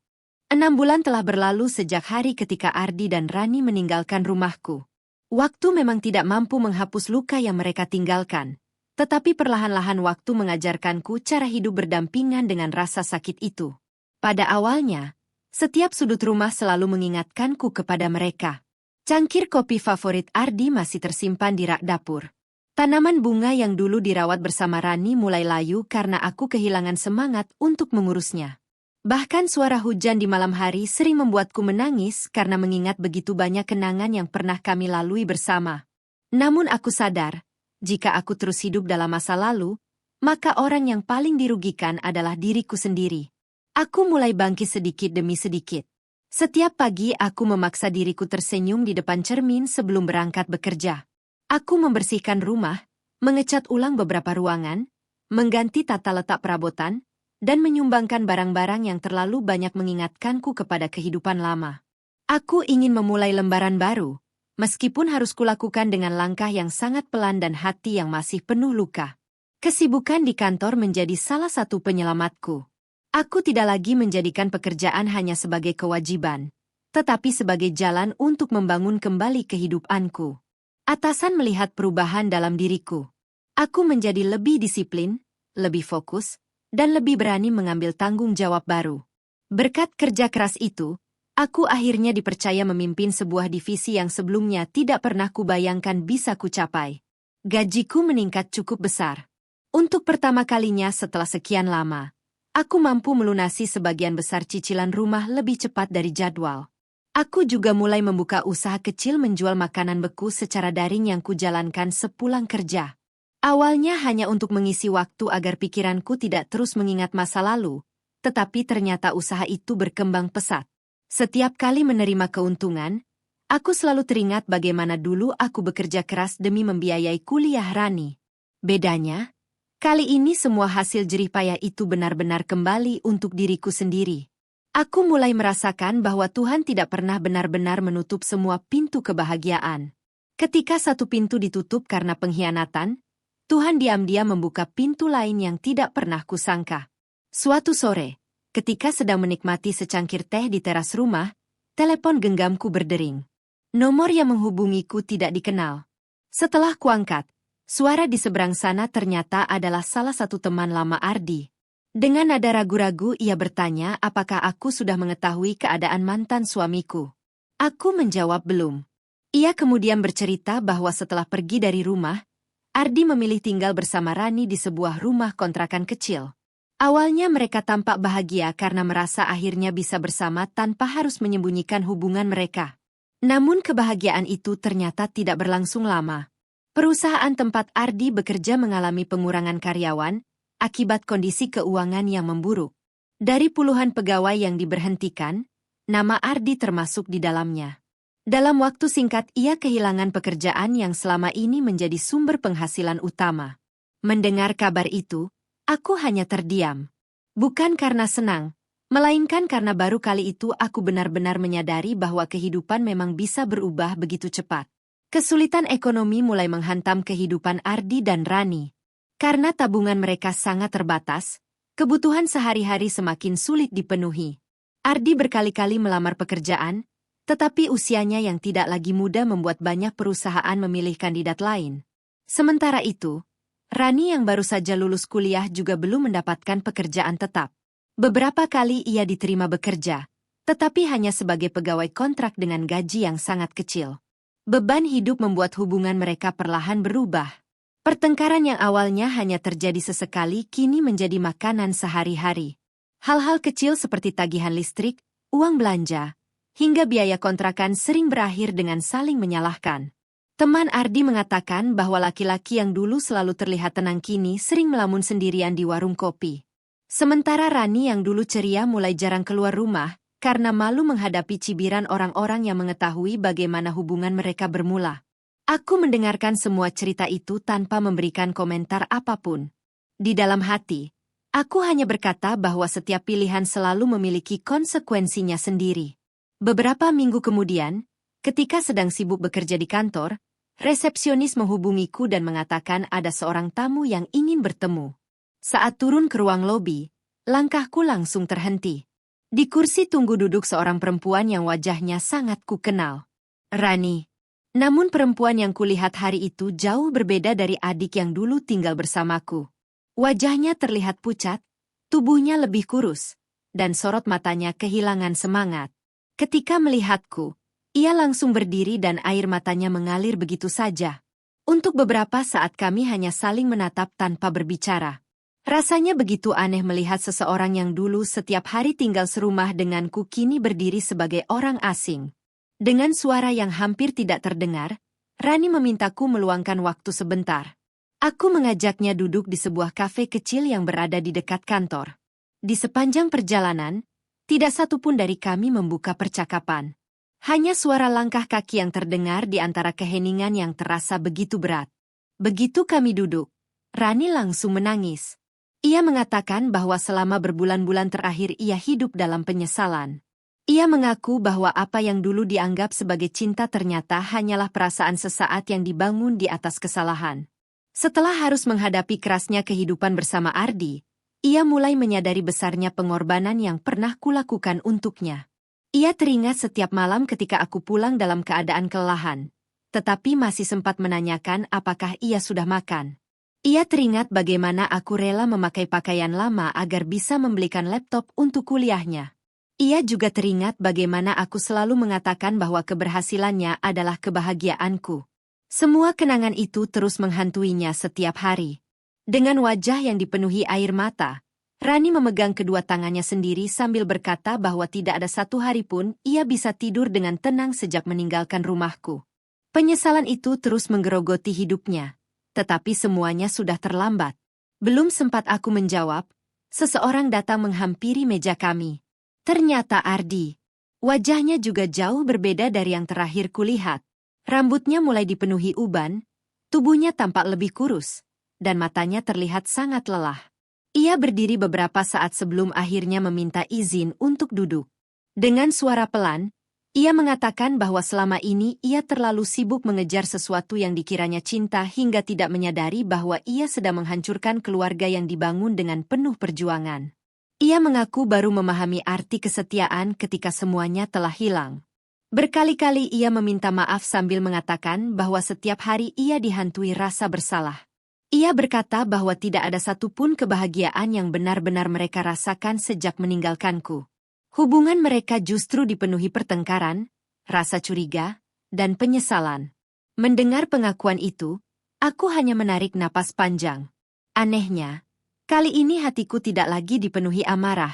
6 bulan telah berlalu sejak hari ketika Ardi dan Rani meninggalkan rumahku. Waktu memang tidak mampu menghapus luka yang mereka tinggalkan, tetapi perlahan-lahan waktu mengajarkanku cara hidup berdampingan dengan rasa sakit itu. Pada awalnya, setiap sudut rumah selalu mengingatkanku kepada mereka. Cangkir kopi favorit Ardi masih tersimpan di rak dapur. Tanaman bunga yang dulu dirawat bersama Rani mulai layu karena aku kehilangan semangat untuk mengurusnya. Bahkan suara hujan di malam hari sering membuatku menangis karena mengingat begitu banyak kenangan yang pernah kami lalui bersama. Namun aku sadar, jika aku terus hidup dalam masa lalu, maka orang yang paling dirugikan adalah diriku sendiri. Aku mulai bangkit sedikit demi sedikit. Setiap pagi aku memaksa diriku tersenyum di depan cermin sebelum berangkat bekerja. Aku membersihkan rumah, mengecat ulang beberapa ruangan, mengganti tata letak perabotan, dan menyumbangkan barang-barang yang terlalu banyak mengingatkanku kepada kehidupan lama. Aku ingin memulai lembaran baru, meskipun harus kulakukan dengan langkah yang sangat pelan dan hati yang masih penuh luka. Kesibukan di kantor menjadi salah satu penyelamatku. Aku tidak lagi menjadikan pekerjaan hanya sebagai kewajiban, tetapi sebagai jalan untuk membangun kembali kehidupanku. Atasan melihat perubahan dalam diriku. Aku menjadi lebih disiplin, lebih fokus, dan lebih berani mengambil tanggung jawab baru. Berkat kerja keras itu, aku akhirnya dipercaya memimpin sebuah divisi yang sebelumnya tidak pernah kubayangkan bisa kucapai. Gajiku meningkat cukup besar. Untuk pertama kalinya setelah sekian lama, aku mampu melunasi sebagian besar cicilan rumah lebih cepat dari jadwal. Aku juga mulai membuka usaha kecil menjual makanan beku secara daring yang kujalankan sepulang kerja. Awalnya hanya untuk mengisi waktu agar pikiranku tidak terus mengingat masa lalu, tetapi ternyata usaha itu berkembang pesat. Setiap kali menerima keuntungan, aku selalu teringat bagaimana dulu aku bekerja keras demi membiayai kuliah Rani. Bedanya, kali ini semua hasil jerih payah itu benar-benar kembali untuk diriku sendiri. Aku mulai merasakan bahwa Tuhan tidak pernah benar-benar menutup semua pintu kebahagiaan. Ketika satu pintu ditutup karena pengkhianatan, Tuhan diam-diam membuka pintu lain yang tidak pernah kusangka. Suatu sore, ketika sedang menikmati secangkir teh di teras rumah, telepon genggamku berdering. Nomor yang menghubungiku tidak dikenal. Setelah kuangkat, suara di seberang sana ternyata adalah salah satu teman lama Ardi. Dengan nada ragu-ragu ia bertanya apakah aku sudah mengetahui keadaan mantan suamiku. Aku menjawab belum. Ia kemudian bercerita bahwa setelah pergi dari rumah, Ardi memilih tinggal bersama Rani di sebuah rumah kontrakan kecil. Awalnya mereka tampak bahagia karena merasa akhirnya bisa bersama tanpa harus menyembunyikan hubungan mereka. Namun kebahagiaan itu ternyata tidak berlangsung lama. Perusahaan tempat Ardi bekerja mengalami pengurangan karyawan akibat kondisi keuangan yang memburuk. Dari puluhan pegawai yang diberhentikan, nama Ardi termasuk di dalamnya. Dalam waktu singkat ia kehilangan pekerjaan yang selama ini menjadi sumber penghasilan utama. Mendengar kabar itu, aku hanya terdiam. Bukan karena senang, melainkan karena baru kali itu aku benar-benar menyadari bahwa kehidupan memang bisa berubah begitu cepat. Kesulitan ekonomi mulai menghantam kehidupan Ardi dan Rani. Karena tabungan mereka sangat terbatas, kebutuhan sehari-hari semakin sulit dipenuhi. Ardi berkali-kali melamar pekerjaan, tetapi usianya yang tidak lagi muda membuat banyak perusahaan memilih kandidat lain. Sementara itu, Rani yang baru saja lulus kuliah juga belum mendapatkan pekerjaan tetap. Beberapa kali ia diterima bekerja, tetapi hanya sebagai pegawai kontrak dengan gaji yang sangat kecil. Beban hidup membuat hubungan mereka perlahan berubah. Pertengkaran yang awalnya hanya terjadi sesekali kini menjadi makanan sehari-hari. Hal-hal kecil seperti tagihan listrik, uang belanja, hingga biaya kontrakan sering berakhir dengan saling menyalahkan. Teman Ardi mengatakan bahwa laki-laki yang dulu selalu terlihat tenang kini sering melamun sendirian di warung kopi. Sementara Rani yang dulu ceria mulai jarang keluar rumah karena malu menghadapi cibiran orang-orang yang mengetahui bagaimana hubungan mereka bermula. Aku mendengarkan semua cerita itu tanpa memberikan komentar apapun. Di dalam hati, aku hanya berkata bahwa setiap pilihan selalu memiliki konsekuensinya sendiri. Beberapa minggu kemudian, ketika sedang sibuk bekerja di kantor, resepsionis menghubungiku dan mengatakan ada seorang tamu yang ingin bertemu. Saat turun ke ruang lobi, langkahku langsung terhenti. Di kursi tunggu duduk seorang perempuan yang wajahnya sangat kukenal. Rani. Namun perempuan yang kulihat hari itu jauh berbeda dari adik yang dulu tinggal bersamaku. Wajahnya terlihat pucat, tubuhnya lebih kurus, dan sorot matanya kehilangan semangat. Ketika melihatku, ia langsung berdiri dan air matanya mengalir begitu saja. Untuk beberapa saat kami hanya saling menatap tanpa berbicara. Rasanya begitu aneh melihat seseorang yang dulu setiap hari tinggal serumah denganku kini berdiri sebagai orang asing. Dengan suara yang hampir tidak terdengar, Rani memintaku meluangkan waktu sebentar. Aku mengajaknya duduk di sebuah kafe kecil yang berada di dekat kantor. Di sepanjang perjalanan, tidak satu pun dari kami membuka percakapan. Hanya suara langkah kaki yang terdengar di antara keheningan yang terasa begitu berat. Begitu kami duduk, Rani langsung menangis. Ia mengatakan bahwa selama berbulan-bulan terakhir ia hidup dalam penyesalan. Ia mengaku bahwa apa yang dulu dianggap sebagai cinta ternyata hanyalah perasaan sesaat yang dibangun di atas kesalahan. Setelah harus menghadapi kerasnya kehidupan bersama Ardi, ia mulai menyadari besarnya pengorbanan yang pernah kulakukan untuknya. Ia teringat setiap malam ketika aku pulang dalam keadaan kelelahan, tetapi masih sempat menanyakan apakah ia sudah makan. Ia teringat bagaimana aku rela memakai pakaian lama agar bisa membelikan laptop untuk kuliahnya. Ia juga teringat bagaimana aku selalu mengatakan bahwa keberhasilannya adalah kebahagiaanku. Semua kenangan itu terus menghantuinya setiap hari. Dengan wajah yang dipenuhi air mata, Rani memegang kedua tangannya sendiri sambil berkata bahwa tidak ada satu hari pun ia bisa tidur dengan tenang sejak meninggalkan rumahku. Penyesalan itu terus menggerogoti hidupnya, tetapi semuanya sudah terlambat. Belum sempat aku menjawab, seseorang datang menghampiri meja kami. Ternyata Ardi. Wajahnya juga jauh berbeda dari yang terakhir kulihat. Rambutnya mulai dipenuhi uban, tubuhnya tampak lebih kurus, dan matanya terlihat sangat lelah. Ia berdiri beberapa saat sebelum akhirnya meminta izin untuk duduk. Dengan suara pelan, ia mengatakan bahwa selama ini ia terlalu sibuk mengejar sesuatu yang dikiranya cinta hingga tidak menyadari bahwa ia sedang menghancurkan keluarga yang dibangun dengan penuh perjuangan. Ia mengaku baru memahami arti kesetiaan ketika semuanya telah hilang. Berkali-kali ia meminta maaf sambil mengatakan bahwa setiap hari ia dihantui rasa bersalah. Ia berkata bahwa tidak ada satupun kebahagiaan yang benar-benar mereka rasakan sejak meninggalkanku. Hubungan mereka justru dipenuhi pertengkaran, rasa curiga, dan penyesalan. Mendengar pengakuan itu, Aku hanya menarik napas panjang. Anehnya, kali ini hatiku tidak lagi dipenuhi amarah.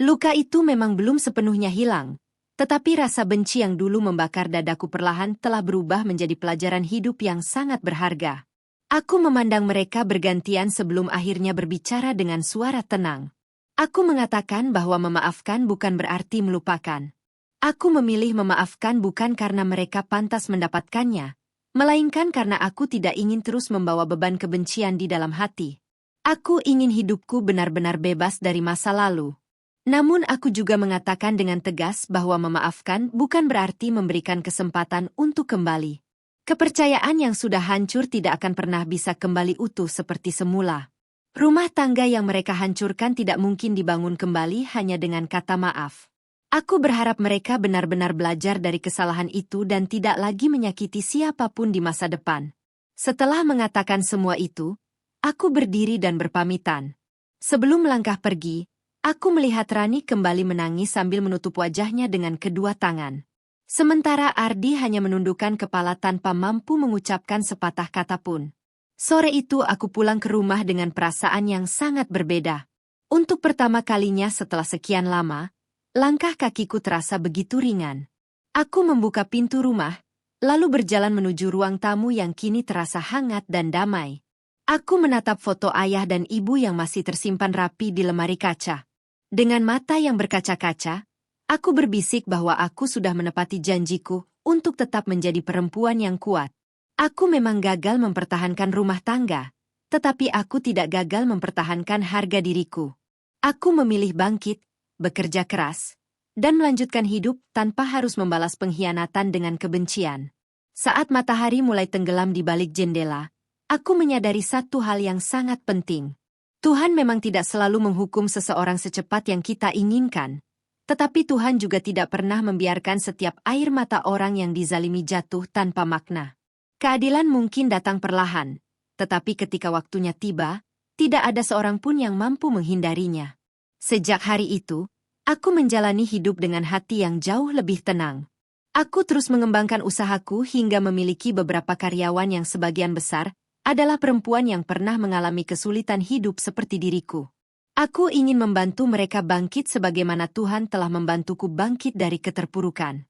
Luka itu memang belum sepenuhnya hilang, tetapi rasa benci yang dulu membakar dadaku perlahan telah berubah menjadi pelajaran hidup yang sangat berharga. Aku memandang mereka bergantian sebelum akhirnya berbicara dengan suara tenang. Aku mengatakan bahwa memaafkan bukan berarti melupakan. Aku memilih memaafkan bukan karena mereka pantas mendapatkannya, melainkan karena aku tidak ingin terus membawa beban kebencian di dalam hati. Aku ingin hidupku benar-benar bebas dari masa lalu. Namun aku juga mengatakan dengan tegas bahwa memaafkan bukan berarti memberikan kesempatan untuk kembali. Kepercayaan yang sudah hancur tidak akan pernah bisa kembali utuh seperti semula. Rumah tangga yang mereka hancurkan tidak mungkin dibangun kembali hanya dengan kata maaf. Aku berharap mereka benar-benar belajar dari kesalahan itu dan tidak lagi menyakiti siapapun di masa depan. Setelah mengatakan semua itu, aku berdiri dan berpamitan. Sebelum melangkah pergi, aku melihat Rani kembali menangis sambil menutup wajahnya dengan kedua tangan. Sementara Ardi hanya menundukkan kepala tanpa mampu mengucapkan sepatah kata pun. Sore itu aku pulang ke rumah dengan perasaan yang sangat berbeda. Untuk pertama kalinya setelah sekian lama, langkah kakiku terasa begitu ringan. Aku membuka pintu rumah, lalu berjalan menuju ruang tamu yang kini terasa hangat dan damai. Aku menatap foto ayah dan ibu yang masih tersimpan rapi di lemari kaca. Dengan mata yang berkaca-kaca, aku berbisik bahwa aku sudah menepati janjiku untuk tetap menjadi perempuan yang kuat. Aku memang gagal mempertahankan rumah tangga, tetapi aku tidak gagal mempertahankan harga diriku. Aku memilih bangkit, bekerja keras, dan melanjutkan hidup tanpa harus membalas pengkhianatan dengan kebencian. Saat matahari mulai tenggelam di balik jendela, aku menyadari satu hal yang sangat penting. Tuhan memang tidak selalu menghukum seseorang secepat yang kita inginkan, tetapi Tuhan juga tidak pernah membiarkan setiap air mata orang yang dizalimi jatuh tanpa makna. Keadilan mungkin datang perlahan, tetapi ketika waktunya tiba, tidak ada seorang pun yang mampu menghindarinya. Sejak hari itu, aku menjalani hidup dengan hati yang jauh lebih tenang. Aku terus mengembangkan usahaku hingga memiliki beberapa karyawan yang sebagian besar adalah perempuan yang pernah mengalami kesulitan hidup seperti diriku. Aku ingin membantu mereka bangkit sebagaimana Tuhan telah membantuku bangkit dari keterpurukan.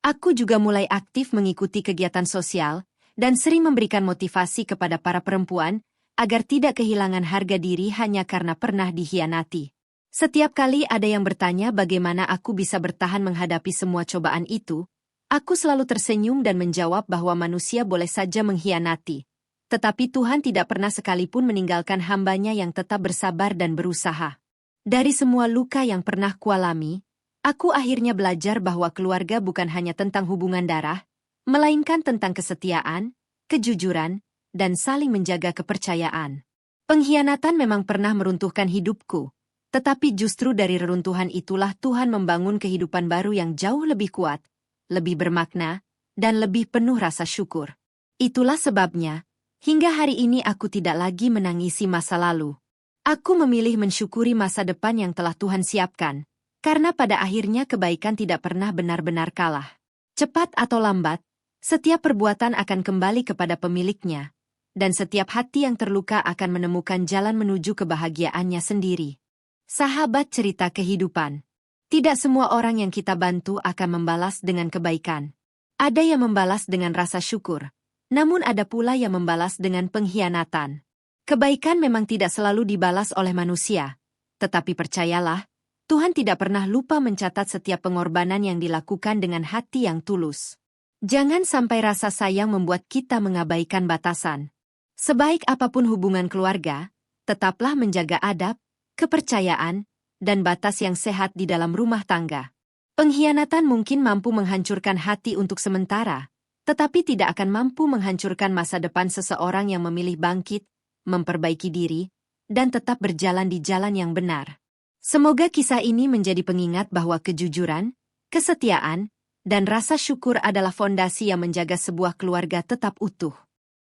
Aku juga mulai aktif mengikuti kegiatan sosial, dan sering memberikan motivasi kepada para perempuan agar tidak kehilangan harga diri hanya karena pernah dikhianati. Setiap kali ada yang bertanya bagaimana aku bisa bertahan menghadapi semua cobaan itu, aku selalu tersenyum dan menjawab bahwa manusia boleh saja mengkhianati. Tetapi Tuhan tidak pernah sekalipun meninggalkan hamba-Nya yang tetap bersabar dan berusaha. Dari semua luka yang pernah kualami, aku akhirnya belajar bahwa keluarga bukan hanya tentang hubungan darah, melainkan tentang kesetiaan, kejujuran, dan saling menjaga kepercayaan. Pengkhianatan memang pernah meruntuhkan hidupku, tetapi justru dari reruntuhan itulah Tuhan membangun kehidupan baru yang jauh lebih kuat, lebih bermakna, dan lebih penuh rasa syukur. Itulah sebabnya, hingga hari ini aku tidak lagi menangisi masa lalu. Aku memilih mensyukuri masa depan yang telah Tuhan siapkan, karena pada akhirnya kebaikan tidak pernah benar-benar kalah. Cepat atau lambat, setiap perbuatan akan kembali kepada pemiliknya, dan setiap hati yang terluka akan menemukan jalan menuju kebahagiaannya sendiri. Sahabat cerita kehidupan. Tidak semua orang yang kita bantu akan membalas dengan kebaikan. Ada yang membalas dengan rasa syukur, namun ada pula yang membalas dengan pengkhianatan. Kebaikan memang tidak selalu dibalas oleh manusia, tetapi percayalah, Tuhan tidak pernah lupa mencatat setiap pengorbanan yang dilakukan dengan hati yang tulus. Jangan sampai rasa sayang membuat kita mengabaikan batasan. Sebaik apapun hubungan keluarga, tetaplah menjaga adab, kepercayaan, dan batas yang sehat di dalam rumah tangga. Pengkhianatan mungkin mampu menghancurkan hati untuk sementara, tetapi tidak akan mampu menghancurkan masa depan seseorang yang memilih bangkit, memperbaiki diri, dan tetap berjalan di jalan yang benar. Semoga kisah ini menjadi pengingat bahwa kejujuran, kesetiaan, dan rasa syukur adalah fondasi yang menjaga sebuah keluarga tetap utuh.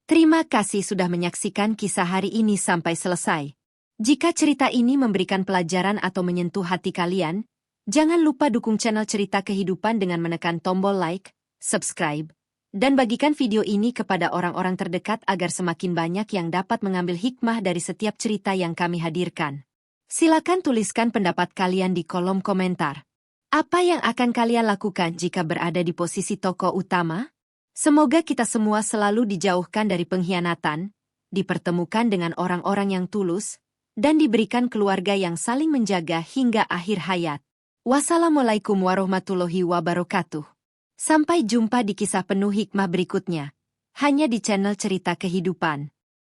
Terima kasih sudah menyaksikan kisah hari ini sampai selesai. Jika cerita ini memberikan pelajaran atau menyentuh hati kalian, jangan lupa dukung channel Cerita Kehidupan dengan menekan tombol like, subscribe, Dan bagikan video ini kepada orang-orang terdekat agar semakin banyak yang dapat mengambil hikmah dari setiap cerita yang kami hadirkan. Silakan tuliskan pendapat kalian di kolom komentar. Apa yang akan kalian lakukan jika berada di posisi tokoh utama? Semoga kita semua selalu dijauhkan dari pengkhianatan, dipertemukan dengan orang-orang yang tulus, dan diberikan keluarga yang saling menjaga hingga akhir hayat. Wassalamualaikum warahmatullahi wabarakatuh. Sampai jumpa di kisah penuh hikmah berikutnya, hanya di channel Cerita Kehidupan.